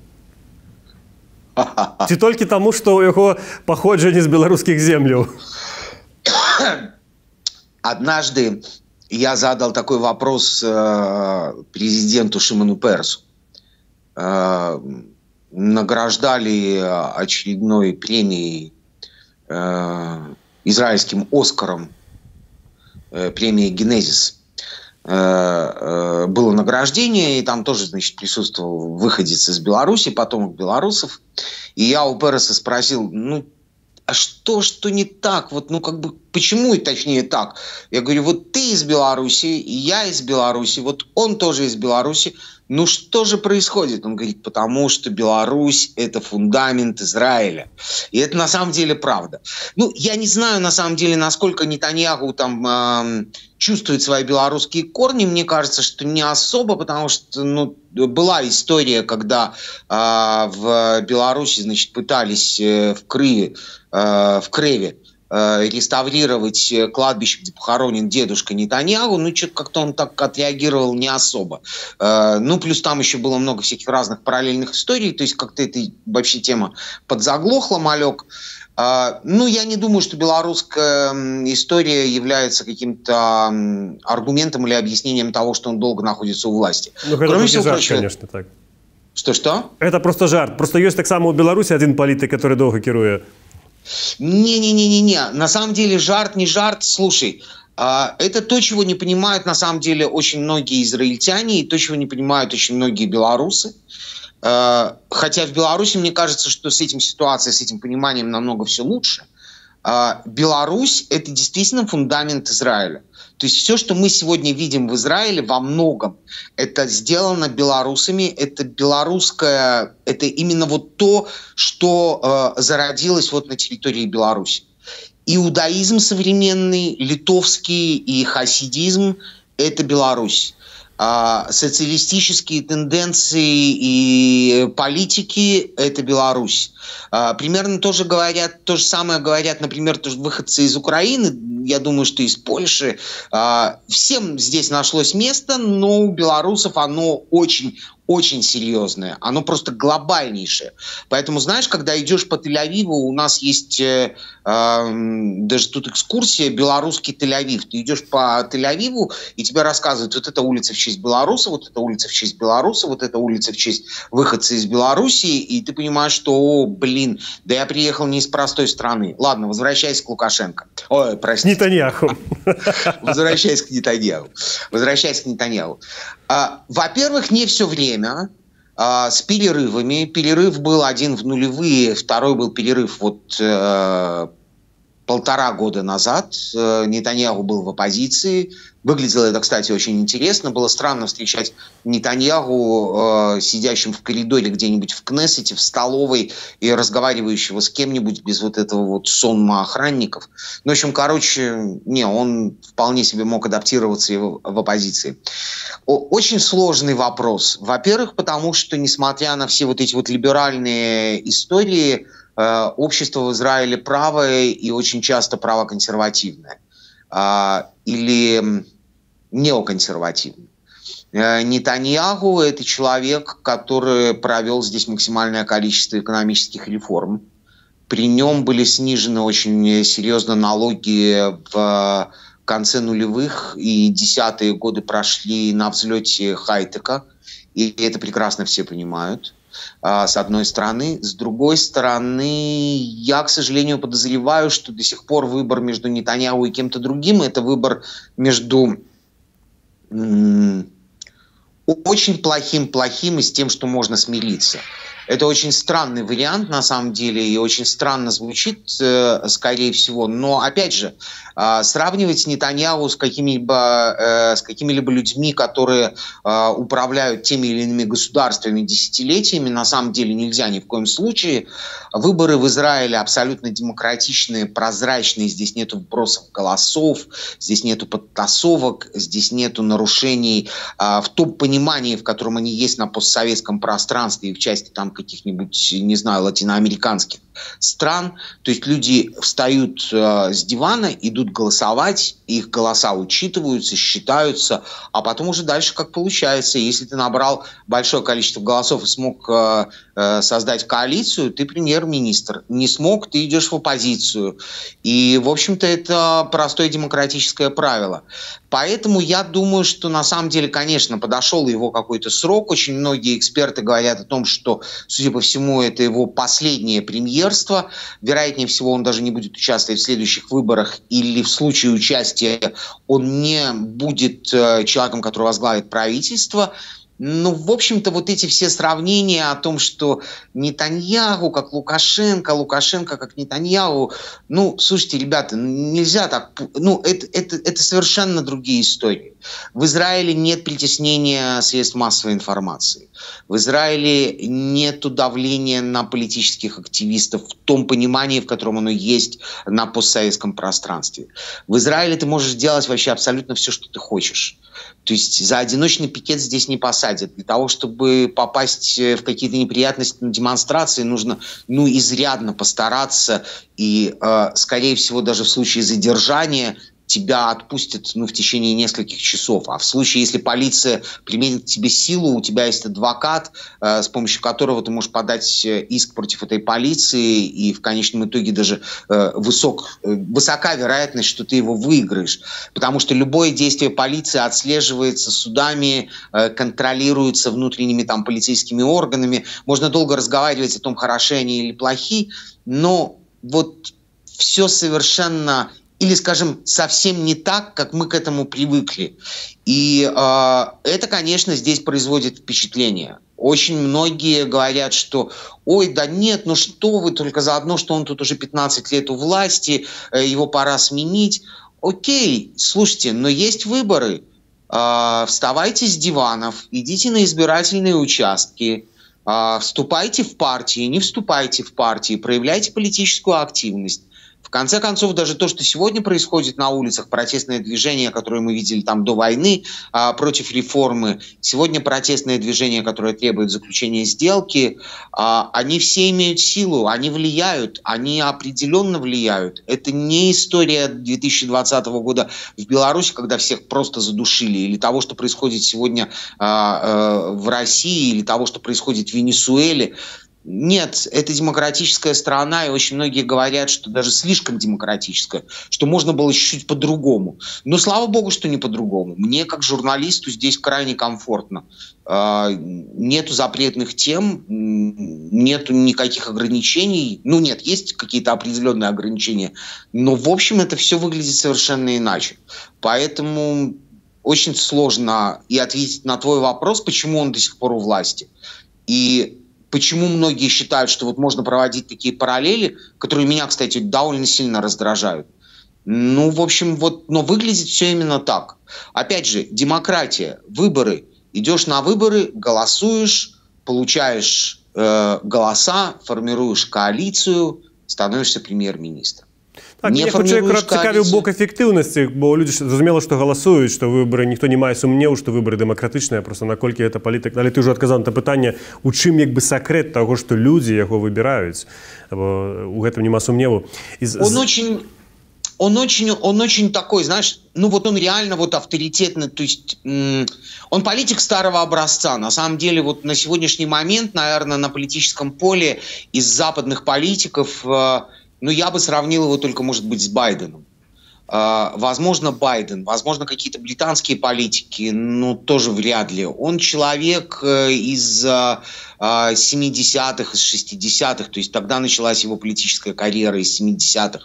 Ці толькі таму, што ў яго паходжанне з беларускіх земляў? Однажды я задал такой вопрос президенту Шимону Пересу. Награждали очередной премией, израильским Оскаром, премии «Генезис». Было награждение, и там тоже, присутствовал выходец из Беларуси, потомок белорусов. И я у Переса спросил: а что не так? Почему и точнее так? Я говорю: ты из Беларуси, и я из Беларуси, он тоже из Беларуси. Что же происходит? Он говорит: потому что Беларусь – это фундамент Израиля. И это на самом деле правда. Я не знаю, на самом деле, насколько Нетаньяху чувствует свои белорусские корни. Мне кажется, что не особо, потому что была история, когда в Беларуси, пытались в Крыве реставрировать кладбище, где похоронен дедушка Нетаньяху, ну, что-то как-то он так отреагировал не особо. Ну, плюс там еще было много всяких разных параллельных историй, то есть как-то эта вообще тема подзаглохла, малек. Ну, я не думаю, что белорусская история является каким-то аргументом или объяснением того, что он долго находится у власти. Ну, это всего жарт, конечно, так. Что? Это просто жарт. Просто есть так само у Беларуси один политик, который долго кирует. Не. На самом деле жарт не жарт. Слушай, это то, чего не понимают на самом деле очень многие израильтяне, и то, чего не понимают очень многие белорусы. Хотя в Беларуси, мне кажется, что с этим ситуацией, с этим пониманием намного все лучше. Беларусь – это действительно фундамент Израиля. То есть все, что мы сегодня видим в Израиле, во многом это сделано белорусами, это белорусское, это именно вот то, что зародилось вот на территории Беларуси. Иудаизм современный, литовский и хасидизм – это Беларусь. Социалистические тенденции и политики – это Беларусь. Примерно то же самое говорят, например, тоже выходцы из Украины, я думаю, что из Польши. Всем здесь нашлось место, но у белорусов оно очень серьезное, оно просто глобальнейшее. Поэтому, знаешь, когда идешь по Тель-Авиву, у нас есть даже тут экскурсия «Белорусский Тель-Авив». Ты идешь по Тель-Авиву, и тебе рассказывают, вот эта улица в честь белоруса, вот эта улица в честь белоруса, вот эта улица в честь выходца из Белоруссии, и ты понимаешь, что, блин, да я приехал не из простой страны. Ладно, возвращайся к Лукашенко. Ой, простите. Нетаньяху. Возвращайся к Нетаньяху. Во-первых, не все время, с перерывами. Перерыв был один в нулевые, второй был перерыв вот 1,5 года назад. Нетаньяху был в оппозиции. Выглядело это, кстати, очень интересно. Было странно встречать Нетаньяху, сидящим в коридоре где-нибудь в Кнессете, в столовой, и разговаривающего с кем-нибудь без вот этого вот сонма охранников. Ну, в общем, он вполне себе мог адаптироваться и в оппозиции. Очень сложный вопрос. Во-первых, потому что, несмотря на все вот эти вот либеральные истории, общество в Израиле правое и очень часто правоконсервативное. Или неоконсервативный. Нетаньяху – это человек, который провел здесь максимальное количество экономических реформ. При нем были снижены очень серьезно налоги в конце нулевых, и десятые годы прошли на взлете хай-тека, и это прекрасно все понимают. С одной стороны. С другой стороны, я, к сожалению, подозреваю, что до сих пор выбор между Нетаньяху и кем-то другим – это выбор между очень плохим и с тем, что можно смириться. Это очень странный вариант, на самом деле, и очень странно звучит, скорее всего. Но, опять же, сравнивать Нетаньяху с какими-либо людьми, которые управляют теми или иными государствами десятилетиями, на самом деле нельзя ни в коем случае. Выборы в Израиле абсолютно демократичные, прозрачные. Здесь нет вопросов голосов, здесь нет подтасовок, здесь нет нарушений в том понимании, в котором они есть на постсоветском пространстве и в части там каких-нибудь, не знаю, латиноамериканских стран. То есть люди встают с дивана, идут голосовать, их голоса учитываются, считаются, а потом уже дальше как получается. Если ты набрал большое количество голосов и смог создать коалицию, ты премьер-министр. Не смог, ты идешь в оппозицию. И, в общем-то, это простое демократическое правило. Поэтому я думаю, что на самом деле, конечно, подошел его какой-то срок. Очень многие эксперты говорят о том, что, судя по всему, это его последнее премьерство. Вероятнее всего, он даже не будет участвовать в следующих выборах, или в случае участия он не будет человеком, который возглавит правительство. Ну, в общем-то, вот эти все сравнения о том, что Нетаньяху как Лукашенко, Лукашенко как Нетаньяху, ну, слушайте, ребята, нельзя так, ну, это совершенно другие истории. В Израиле нет притеснения средств массовой информации. В Израиле нет давления на политических активистов в том понимании, в котором оно есть на постсоветском пространстве. В Израиле ты можешь делать вообще абсолютно все, что ты хочешь. То есть за одиночный пикет здесь не посадят. посадят. Для того, чтобы попасть в какие-то неприятности на демонстрации, нужно, ну, изрядно постараться. И, скорее всего, даже в случае задержания тебя отпустят, ну, в течение нескольких часов. А в случае, если полиция применит к тебе силу, у тебя есть адвокат, с помощью которого ты можешь подать иск против этой полиции, и в конечном итоге даже высока вероятность, что ты его выиграешь. Потому что любое действие полиции отслеживается судами, контролируется внутренними там полицейскими органами. Можно долго разговаривать о том, хороши они или плохи, но вот все совершенно... или, скажем, совсем не так, как мы к этому привыкли. И это, конечно, здесь производит впечатление. Очень многие говорят, что «Ой, да нет, ну что вы, только заодно, что он тут уже 15 лет у власти, его пора сменить». Окей, слушайте, но есть выборы. Вставайте с диванов, идите на избирательные участки, вступайте в партии, не вступайте в партии, проявляйте политическую активность. В конце концов, даже то, что сегодня происходит на улицах, протестное движение, которое мы видели там до войны против реформы, сегодня протестное движение, которое требует заключения сделки, они все имеют силу, они влияют, они определенно влияют. Это не история 2020 года в Беларуси, когда всех просто задушили, или того, что происходит сегодня в России, или того, что происходит в Венесуэле. Нет, это демократическая страна, и очень многие говорят, что даже слишком демократическая, что можно было чуть-чуть по-другому. Но слава богу, что не по-другому. Мне, как журналисту, здесь крайне комфортно. Нету запретных тем, нету никаких ограничений. Ну нет, есть какие-то определенные ограничения, но в общем это все выглядит совершенно иначе. Поэтому очень сложно и ответить на твой вопрос, почему он до сих пор у власти. И почему многие считают, что вот можно проводить такие параллели, которые меня, кстати, довольно сильно раздражают. Ну, в общем, вот, но выглядит все именно так. Опять же, демократия, выборы. Идешь на выборы, голосуешь, получаешь голоса, формируешь коалицию, становишься премьер-министром. Так, я хочу якраз цікавий бок ефективності, бо люди зрозуміло, що голосують, що вибори, ніхто не має сумніву, що вибори демократичні, просто наколькі це політик. Але ти вже відказав на питання, у чим якби секрет того, що люди його вибирають, бо у гэтым нема сумніву. Он очень такой, знаешь, ну вот он реально вот авторитетный, то есть он политик старого образца. На самом деле вот на сегодняшний момент, наверное, на политическом поле из западных политиков, ну я бы сравнил его только, может быть, с Байденом. Возможно, Байден, возможно, какие-то британские политики, но тоже вряд ли. Он человек из 70-х, из 60-х, то есть тогда началась его политическая карьера из 70-х.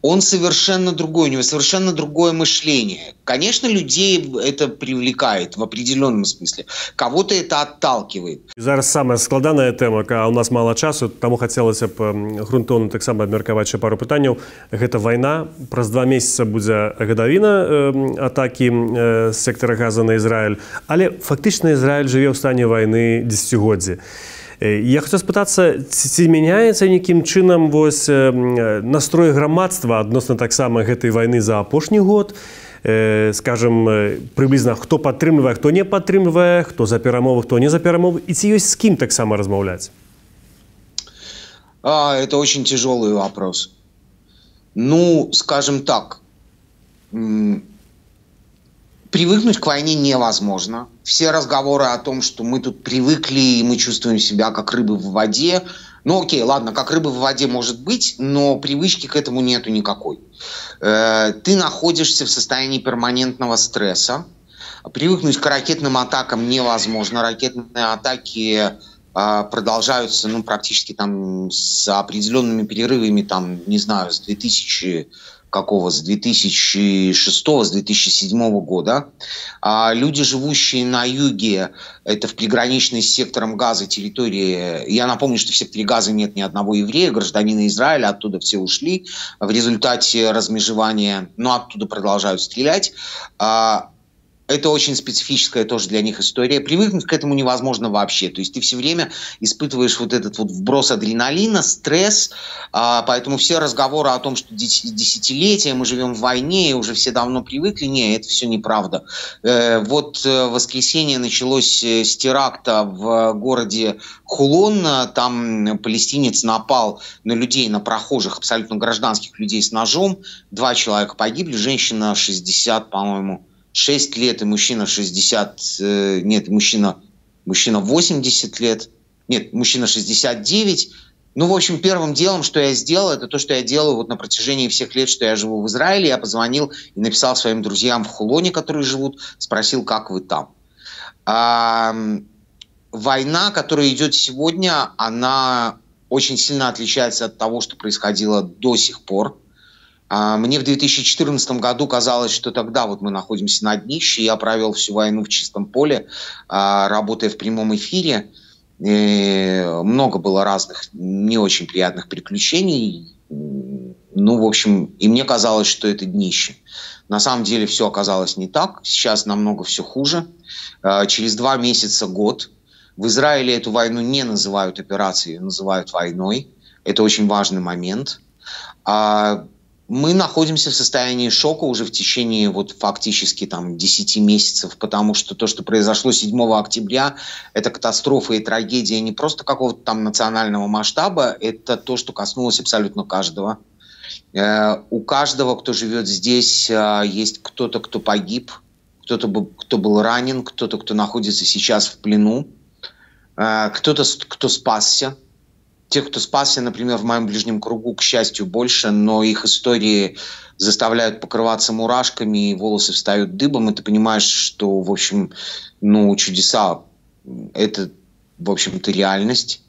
Он совершенно другой, у него совершенно другое мышление. Конечно, людей это привлекает в определенном смысле. Кого-то это отталкивает. Зараз самая складаная тема, а у нас мало часу, тому хотелось бы грунтовно так само обмерковать еще пару пытаний. Это война. Праз 2 месяца будет годовина атаки с сектора Газа на Израиль. Але фактично Израиль живет в стане войны десятигоддзя. Я хочу спытаться, ці мяняецца нейкім чынам вось настрой грамадства адносна таксама гэтай вайны за апошні год, скажем, прыблізна хто падтрымлівае, хто не падтрымлівае, хто за перамовы, хто не за перамовы, і ці ёсць з кім таксама размаўляць? Это очень тяжелый вопрос. Ну, скажем так, привыкнуть к войне невозможно. Все разговоры о том, что мы тут привыкли и мы чувствуем себя как рыбы в воде. Ну окей, ладно, как рыбы в воде может быть, но привычки к этому нету никакой. Ты находишься в состоянии перманентного стресса. Привыкнуть к ракетным атакам невозможно. Ракетные атаки продолжаются, ну, практически там с определенными перерывами, там, не знаю, с 2006, с 2007 года. Люди, живущие на юге, это в приграничной с сектором Газа территории. Я напомню, что в секторе Газа нет ни одного еврея, гражданина Израиля, оттуда все ушли в результате размежевания, но оттуда продолжают стрелять. это очень специфическая тоже для них история. Привыкнуть к этому невозможно вообще. То есть ты все время испытываешь вот этот вот вброс адреналина, стресс. Поэтому все разговоры о том, что десятилетия мы живем в войне и уже все давно привыкли, не, это все неправда. Вот воскресенье началось с теракта в городе Хулон. Там палестинец напал на людей, на прохожих, абсолютно гражданских людей с ножом. 2 человека погибли, женщина 60, по-моему, 6 лет, и мужчина 60, нет, мужчина 80 лет, нет, мужчина 69. Ну, в общем, первым делом, что я сделал, это то, что я делаю вот на протяжении всех лет, что я живу в Израиле. Я позвонил и написал своим друзьям в Хулоне, которые живут, спросил, как вы там. Война, которая идет сегодня, она очень сильно отличается от того, что происходило до сих пор. Мне в 2014 году казалось, что тогда вот мы находимся на днище. Я провел всю войну в чистом поле, работая в прямом эфире. Много было разных не очень приятных приключений. Ну, в общем, и мне казалось, что это днище. На самом деле все оказалось не так. Сейчас намного все хуже. Через 2 месяца, год. В Израиле эту войну не называют операцией, называют войной. Это очень важный момент. Мы находимся в состоянии шока уже в течение вот фактически там 10 месяцев, потому что то, что произошло 7 октября, это катастрофа и трагедия не просто какого-то там национального масштаба, это то, что коснулось абсолютно каждого. У каждого, кто живет здесь, есть кто-то, кто погиб, кто-то, кто был ранен, кто-то, кто находится сейчас в плену, кто-то, кто спасся. Тех, кто спасся, например, в моем ближнем кругу, к счастью, больше, но их истории заставляют покрываться мурашками, и волосы встают дыбом, и ты понимаешь, что, в общем, ну, чудеса – это, в общем-то, реальность.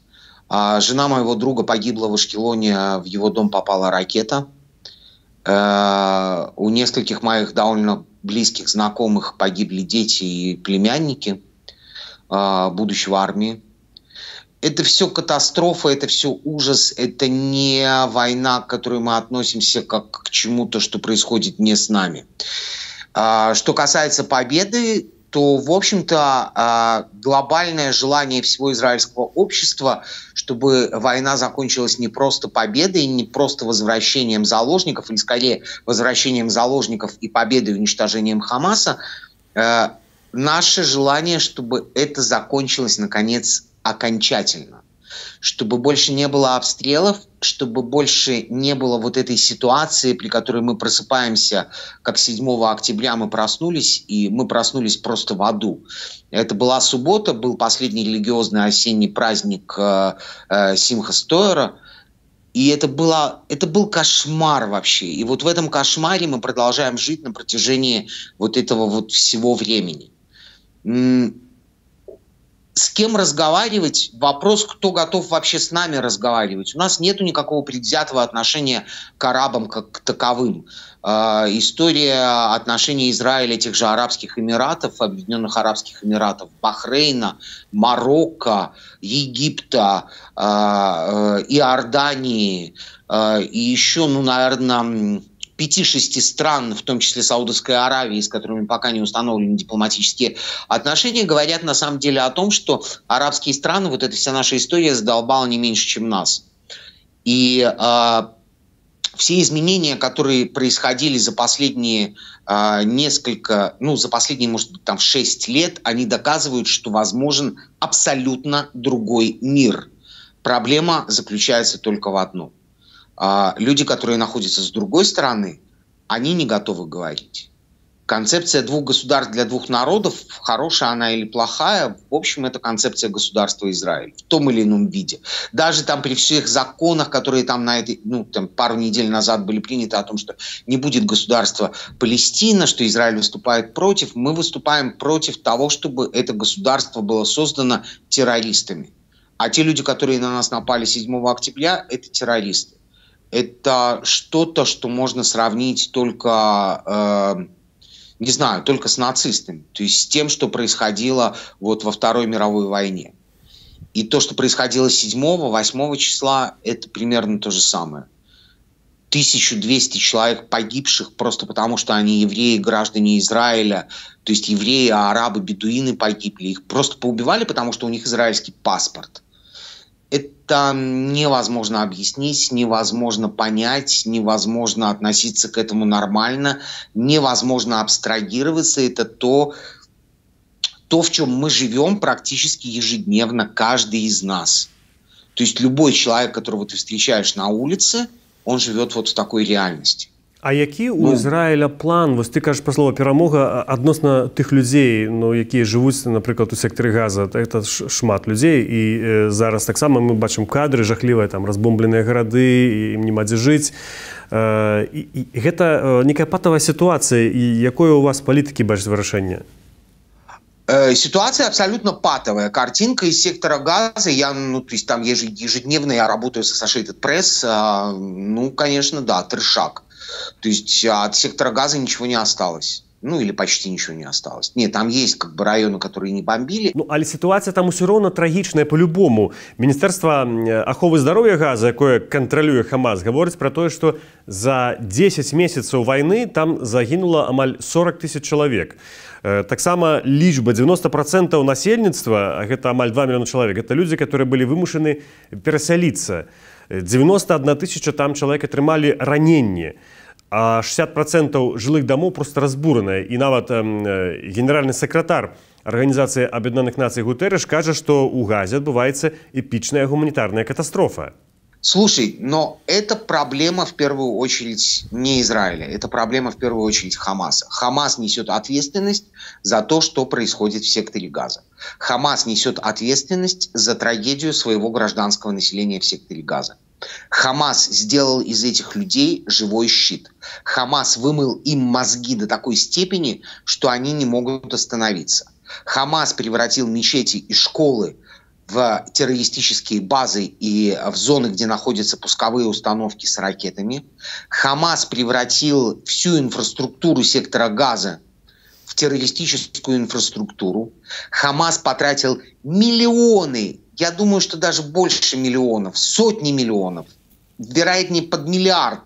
Жена моего друга погибла в Ашкелоне, в его дом попала ракета. У нескольких моих довольно близких знакомых погибли дети и племянники, будущей в армии. Это все катастрофа, это все ужас, это не война, к которой мы относимся как к чему-то, что происходит не с нами. Что касается победы, то, в общем-то, глобальное желание всего израильского общества, чтобы война закончилась не просто победой, не просто возвращением заложников, или скорее возвращением заложников и победой, уничтожением Хамаса, наше желание, чтобы это закончилось, наконец, окончательно. Чтобы больше не было обстрелов, чтобы больше не было вот этой ситуации, при которой мы просыпаемся, как 7 октября мы проснулись, и мы проснулись просто в аду. Это была суббота, был последний религиозный осенний праздник Симхас Тора, и это был кошмар вообще. И вот в этом кошмаре мы продолжаем жить на протяжении вот этого вот всего времени. С кем разговаривать? Вопрос, кто готов вообще с нами разговаривать. У нас нету никакого предвзятого отношения к арабам как к таковым. История отношений Израиля, тех же Арабских Эмиратов, Объединенных Арабских Эмиратов, Бахрейна, Марокко, Египта, Иордании и еще, ну, наверное, 5-6 стран, в том числе Саудовской Аравии, с которыми пока не установлены дипломатические отношения, говорят на самом деле о том, что арабские страны, вот эта вся наша история задолбала не меньше, чем нас. И все изменения, которые происходили за последние за последние, может быть, там 6 лет, они доказывают, что возможен абсолютно другой мир. Проблема заключается только в одном. Люди, которые находятся с другой стороны, они не готовы говорить. Концепция 2 государств для 2 народов, хорошая она или плохая, в общем, это концепция государства Израиль в том или ином виде. Даже там при всех законах, которые там пару недель назад были приняты о том, что не будет государства Палестина, что Израиль выступает против, мы выступаем против того, чтобы это государство было создано террористами. А те люди, которые на нас напали 7 октября, это террористы. Это что-то, что можно сравнить только, только с нацистами. То есть с тем, что происходило вот во Второй мировой войне. И то, что происходило 7-8 числа, это примерно то же самое. 1200 человек погибших просто потому, что они евреи, граждане Израиля, то есть евреи, а арабы, бедуины погибли. Их просто поубивали, потому что у них израильский паспорт. Это невозможно объяснить, невозможно понять, невозможно относиться к этому нормально, невозможно абстрагироваться. Это то, в чем мы живем практически ежедневно, каждый из нас. То есть любой человек, которого ты встречаешь на улице, он живет вот в такой реальности. А які у Ізраїля план? Вось ти кажеш про слово перамога адносна тих людей, які живуть, наприклад, у секторі Газа. Це шмат людей, і зараз так само ми бачимо кадри жахлівыя, там разбомбленыя гарады, ім няма дзе жыць. І гэта некая патавая сітуацыя, і якое у вас палітыкі бачыць вырашэнне? Ситуация абсолютно патовая. Картинка из сектора Газа. То есть там ежедневно я работаю с Associated Press. Конечно, да, трешак. То есть от сектора Газа ничего не осталось. Или почти ничего не осталось. Нет, там есть районы, которые не бомбили. Але ситуация там усё роўна трагічная по-любому. Міністэрства аховы здароўя Газа, якое кантралюе Хамас, гаворыць про тое, што за 10 месяцаў вайны там загінула амаль 40 тысяч чалавек. Таксама лічба 90% насельніцтва, гэта амаль 2 мільёны чалавек, это людзі, которые былі вымушаны перасяліцца. 91 тысяча там чалавек атрымалі раненні, а 60% жылых домов просто разбураныя. І нават генеральны сакратар Арганізацыі Аб'яднаных Нацый Гутэрэш кажа, што ў Газе адбываецца эпічная гуманітарная катастрофа. Слушай, но это проблема в первую очередь не Израиля, это проблема в первую очередь Хамаса. Хамас несет ответственность за то, что происходит в секторе Газа. Хамас несет ответственность за трагедию своего гражданского населения в секторе Газа. Хамас сделал из этих людей живой щит. Хамас вымыл им мозги до такой степени, что они не могут остановиться. Хамас превратил мечети и школы в террористические базы и в зоны, где находятся пусковые установки с ракетами. Хамас превратил всю инфраструктуру сектора Газа в террористическую инфраструктуру. Хамас потратил миллионы, я думаю, что даже больше миллионов, сотни миллионов, вероятнее под $1 миллиард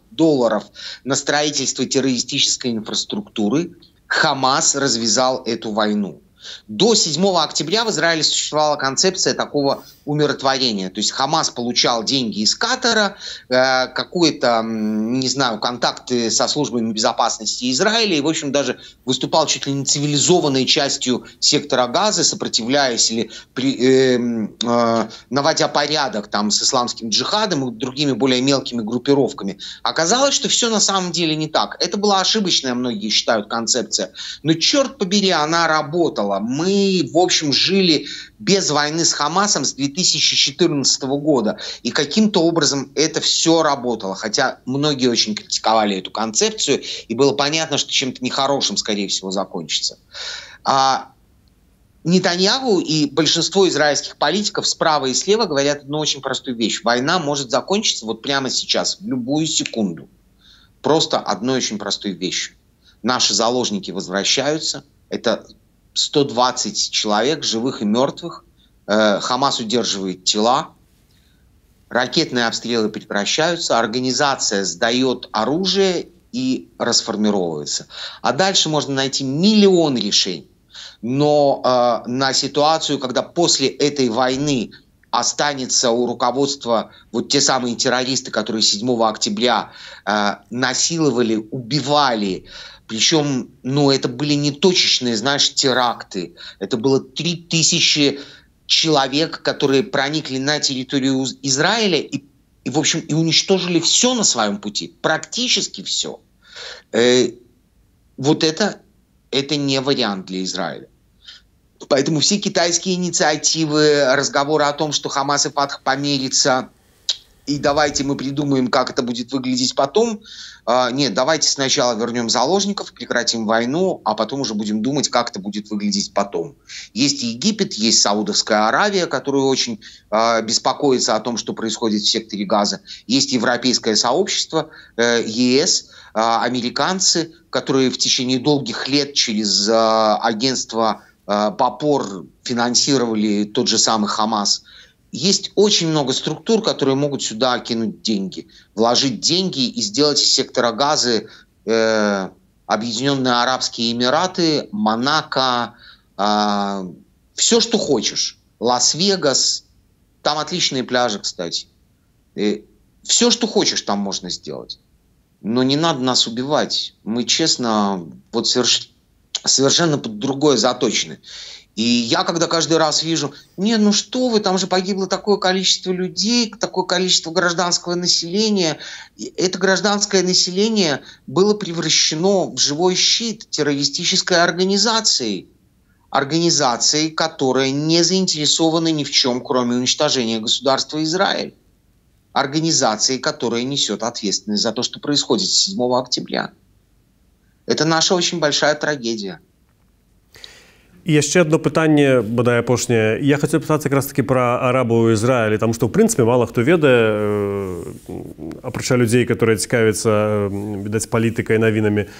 на строительство террористической инфраструктуры. Хамас развязал эту войну. До 7 октября в Израиле существовала концепция такого умиротворения. То есть Хамас получал деньги из Катара, какие-то, не знаю, контакты со службами безопасности Израиля, и, в общем, даже выступал чуть ли не цивилизованной частью сектора Газа, сопротивляясь или наводя порядок там с исламским джихадом и другими более мелкими группировками. Оказалось, что все на самом деле не так. Это была ошибочная, многие считают, концепция. Но, черт побери, она работала. Мы, в общем, жили без войны с Хамасом с 2014 года. И каким-то образом это все работало. Хотя многие очень критиковали эту концепцию. И было понятно, что чем-то нехорошим, скорее всего, закончится. Нетаньяху и большинство израильских политиков справа и слева говорят одну очень простую вещь. Война может закончиться вот прямо сейчас, в любую секунду. Просто одной очень простой вещью. Наши заложники возвращаются. Это 120 человек, живых и мертвых. Хамас удерживает тела. Ракетные обстрелы прекращаются. Организация сдает оружие и расформировывается. А дальше можно найти миллион решений. Но на ситуацию, когда после этой войны останется у руководства вот те самые террористы, которые 7 октября насиловали, убивали. Причем, это были не точечные, теракты. Это было 3000 человек, которые проникли на территорию Израиля и в общем, и уничтожили все на своем пути. Практически все. Вот это не вариант для Израиля. Поэтому все китайские инициативы, разговоры о том, что Хамас и Фатх помирятся, и давайте мы придумаем, как это будет выглядеть потом. Нет, давайте сначала вернем заложников, прекратим войну, а потом уже будем думать, как это будет выглядеть потом. Есть Египет, есть Саудовская Аравия, которая очень беспокоится о том, что происходит в секторе Газа. Есть Европейское сообщество, ЕС, американцы, которые в течение долгих лет через агентство ПАПОР финансировали тот же самый Хамас. есть очень много структур, которые могут сюда кинуть деньги, вложить деньги и сделать из сектора Газы Объединенные Арабские Эмираты, Монако, все, что хочешь. Лас-Вегас, там отличные пляжи, кстати. Все, что хочешь, там можно сделать. Но не надо нас убивать. Мы, честно, вот совершенно под другое заточены. И я, когда каждый раз вижу, не, ну что вы, там же погибло такое количество людей, такое количество гражданского населения. Это гражданское население было превращено в живой щит террористической организацией. Организацией, которая не заинтересована ни в чем, кроме уничтожения государства Израиль. Организацией, которая несет ответственность за то, что происходит 7 октября. Это наша очень большая трагедия. І яшчэ одно пытанне, бадай апошняе. Я хацеў пытацца якраз такі пра арабаў у Ізраілі, таму што ў прынцыпе мала хто ведае, апрача людзей, которые цікавяцца, відаць, палітыкай, навінамі,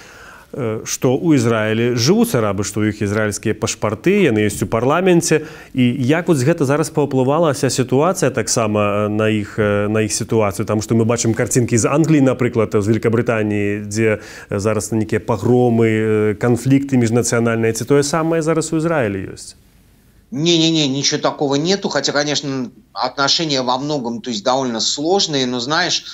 што ў Ізраілі жывуць арабы, што ў іх ізраільскія пашпарты, яны ёсць у парламенце. І як вот гэта зараз паўплывала вся сітуацыя таксама на іх сітуацыю? Таму што мы бачым карцінкі з Англіі, напрыклад, з Великабрытаніі, дзе зараз нейкія пагромы, канфлікты міжнацыянальныя. Ці тое самае зараз у Израиле есть? Не-не-не, ничего такого нету. Хотя, конечно, отношения во многом, то есть, довольно сложные, но, знаешь,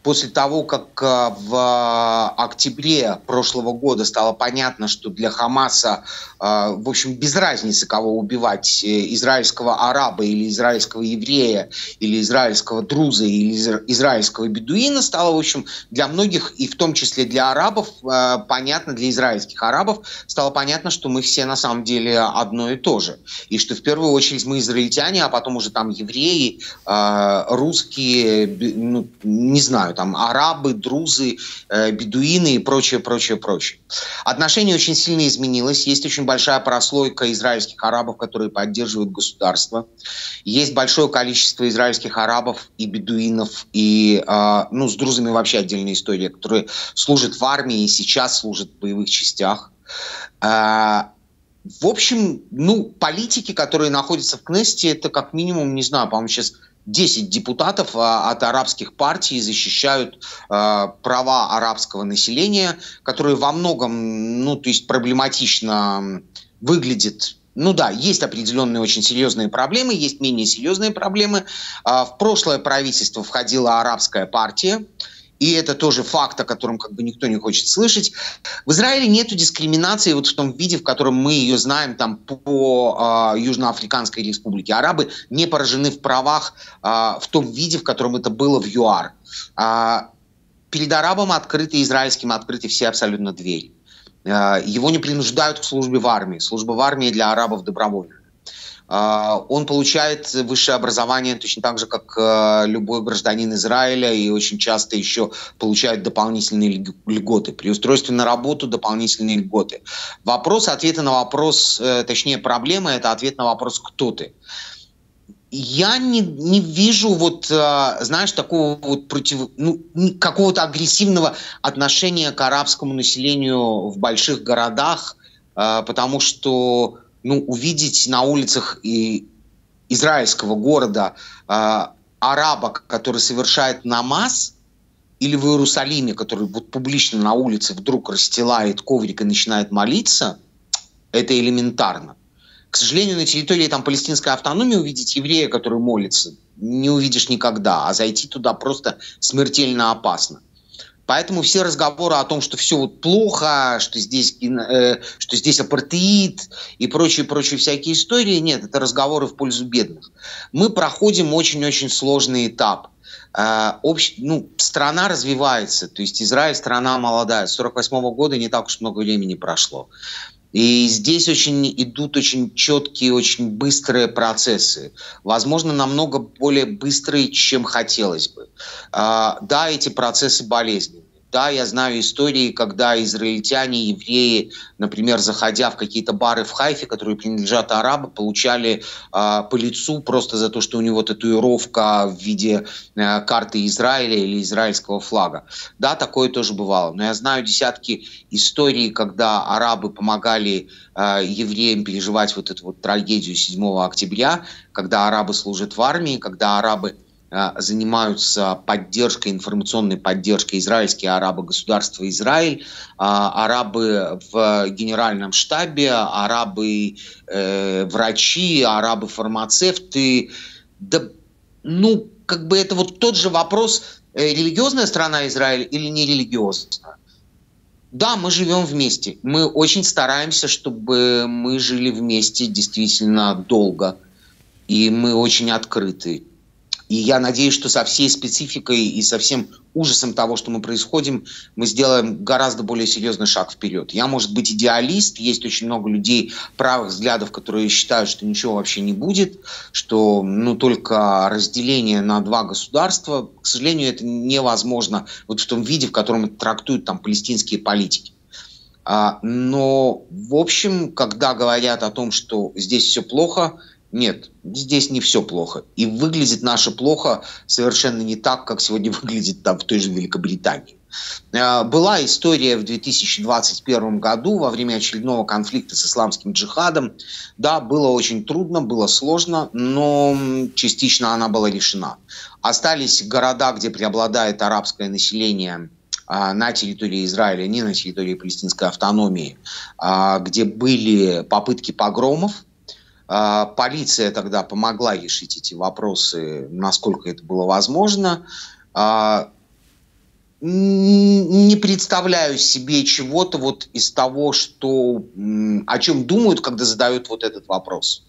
после того, как в октябре прошлого года стало понятно, что для Хамаса, в общем, без разницы, кого убивать, израильского араба или израильского еврея, или израильского друза, или израильского бедуина, стало, в общем, для многих, и в том числе для арабов, понятно, для израильских арабов, стало понятно, что мы все на самом деле одно и то же. И что в первую очередь мы израильтяне, а потом уже там евреи, русские, ну, не знаю, там арабы, друзы, бедуины и прочее, прочее, прочее. Отношение очень сильно изменилось. Есть очень большая прослойка израильских арабов, которые поддерживают государство. Есть большое количество израильских арабов и бедуинов, и ну, с друзами вообще отдельная история, которые служат в армии и сейчас служат в боевых частях. В общем, ну, политики, которые находятся в Кнессете, это как минимум, не знаю, по-моему, сейчас 10 депутатов от арабских партий защищают права арабского населения, которые во многом, ну, то есть проблематично выглядит. Ну да, есть определенные очень серьезные проблемы, есть менее серьезные проблемы. В прошлое правительство входила арабская партия, и это тоже факт, о котором как бы никто не хочет слышать. В Израиле нет дискриминации вот в том виде, в котором мы ее знаем там по Южноафриканской республике. Арабы не поражены в правах в том виде, в котором это было в ЮАР. Перед арабом открыты, израильским открыты все абсолютно двери. Его не принуждают к службе в армии. Служба в армии для арабов добровольная. Он получает высшее образование точно так же, как любой гражданин Израиля, и очень часто еще получает дополнительные льготы. При устройстве на работу дополнительные льготы. Вопрос, ответы на вопрос, точнее проблема, это ответ на вопрос «кто ты?». Я не вижу вот, знаешь, такого вот какого-то агрессивного отношения к арабскому населению в больших городах, потому что увидеть на улицах израильского города араба, который совершает намаз, или в Иерусалиме, который вот публично на улице вдруг расстилает коврик и начинает молиться, это элементарно. К сожалению, на территории там палестинской автономии увидеть еврея, который молится, не увидишь никогда, а зайти туда просто смертельно опасно. Поэтому все разговоры о том, что все вот плохо, что здесь апартеид и прочие всякие истории, нет, это разговоры в пользу бедных. Мы проходим очень-очень сложный этап. Страна развивается, то есть Израиль страна молодая, с 1948 года не так уж много времени прошло. И здесь идут очень четкие, очень быстрые процессы. Возможно, намного более быстрые, чем хотелось бы. Да, эти процессы болезненные. Да, я знаю истории, когда израильтяне, евреи, например, заходя в какие-то бары в Хайфе, которые принадлежат арабам, получали по лицу просто за то, что у него татуировка в виде карты Израиля или израильского флага. Да, такое тоже бывало. Но я знаю десятки историй, когда арабы помогали евреям переживать вот эту вот трагедию 7 октября, когда арабы служат в армии, когда арабы занимаются поддержкой, информационной поддержкой, израильские арабы государства Израиль, арабы в генеральном штабе, арабы врачи, арабы фармацевты. Да, ну, как бы это вот тот же вопрос, религиозная страна Израиль или нерелигиозная. Да, мы живем вместе. Мы очень стараемся, чтобы мы жили вместе действительно долго. И мы очень открыты. И я надеюсь, что со всей спецификой и со всем ужасом того, что мы происходим, мы сделаем гораздо более серьезный шаг вперед. Я, может быть, идеалист, есть очень много людей правых взглядов, которые считают, что ничего вообще не будет, что только разделение на два государства. К сожалению, это невозможно вот в том виде, в котором это трактуют там палестинские политики. Но, в общем, когда говорят о том, что здесь все плохо, нет, здесь не все плохо. И выглядит наше плохо совершенно не так, как сегодня выглядит там в той же Великобритании. Была история в 2021 году во время очередного конфликта с исламским джихадом. Да, было очень трудно, было сложно, но частично она была решена. Остались города, где преобладает арабское население на территории Израиля, не на территории палестинской автономии, где были попытки погромов. Полиция тогда помогла решить эти вопросы, насколько это было возможно. Не представляю себе чего-то вот из того, о чем думают, когда задают вот этот вопрос.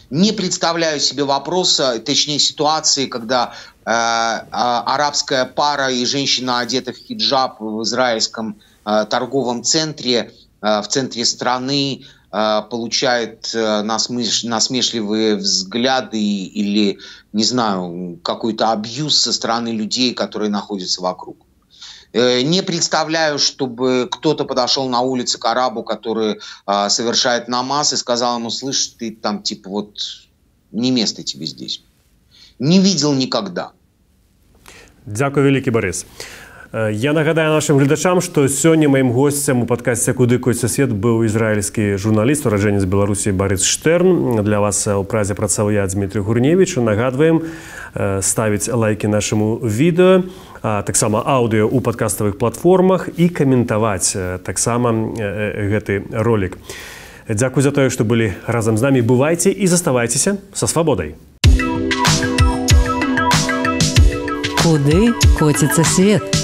Не представляю себе вопроса, точнее ситуации, когда арабская пара и женщина одета в хиджаб в израильском торговом центре, в центре страны, получает насмешливые взгляды или, не знаю, какой-то абьюз со стороны людей, которые находятся вокруг. Не представляю, чтобы кто-то подошел на улице к арабу, который совершает намаз, и сказал ему: слышь, ты там типа вот не место тебе здесь. Не видел никогда. Дякую, великий Борис. Я нагадаю нашим глядачам, што сёння маім госцем у падкасце «Куды коціцца свет» быў ізраільскі журналіст, ураджэнец Беларусі Борис Штерн. Для вас у празе працаваў я, Дмітрий Гурневич. Нагадваем ставіць лайки нашаму відэо, таксама аўдыо ў падкаставых платформах і каментаваць таксама гэты ролик. Дзякуй за тое, што былі разам з намі. Бывайце і заставайцеся са свабодай. Куды коціцца свет?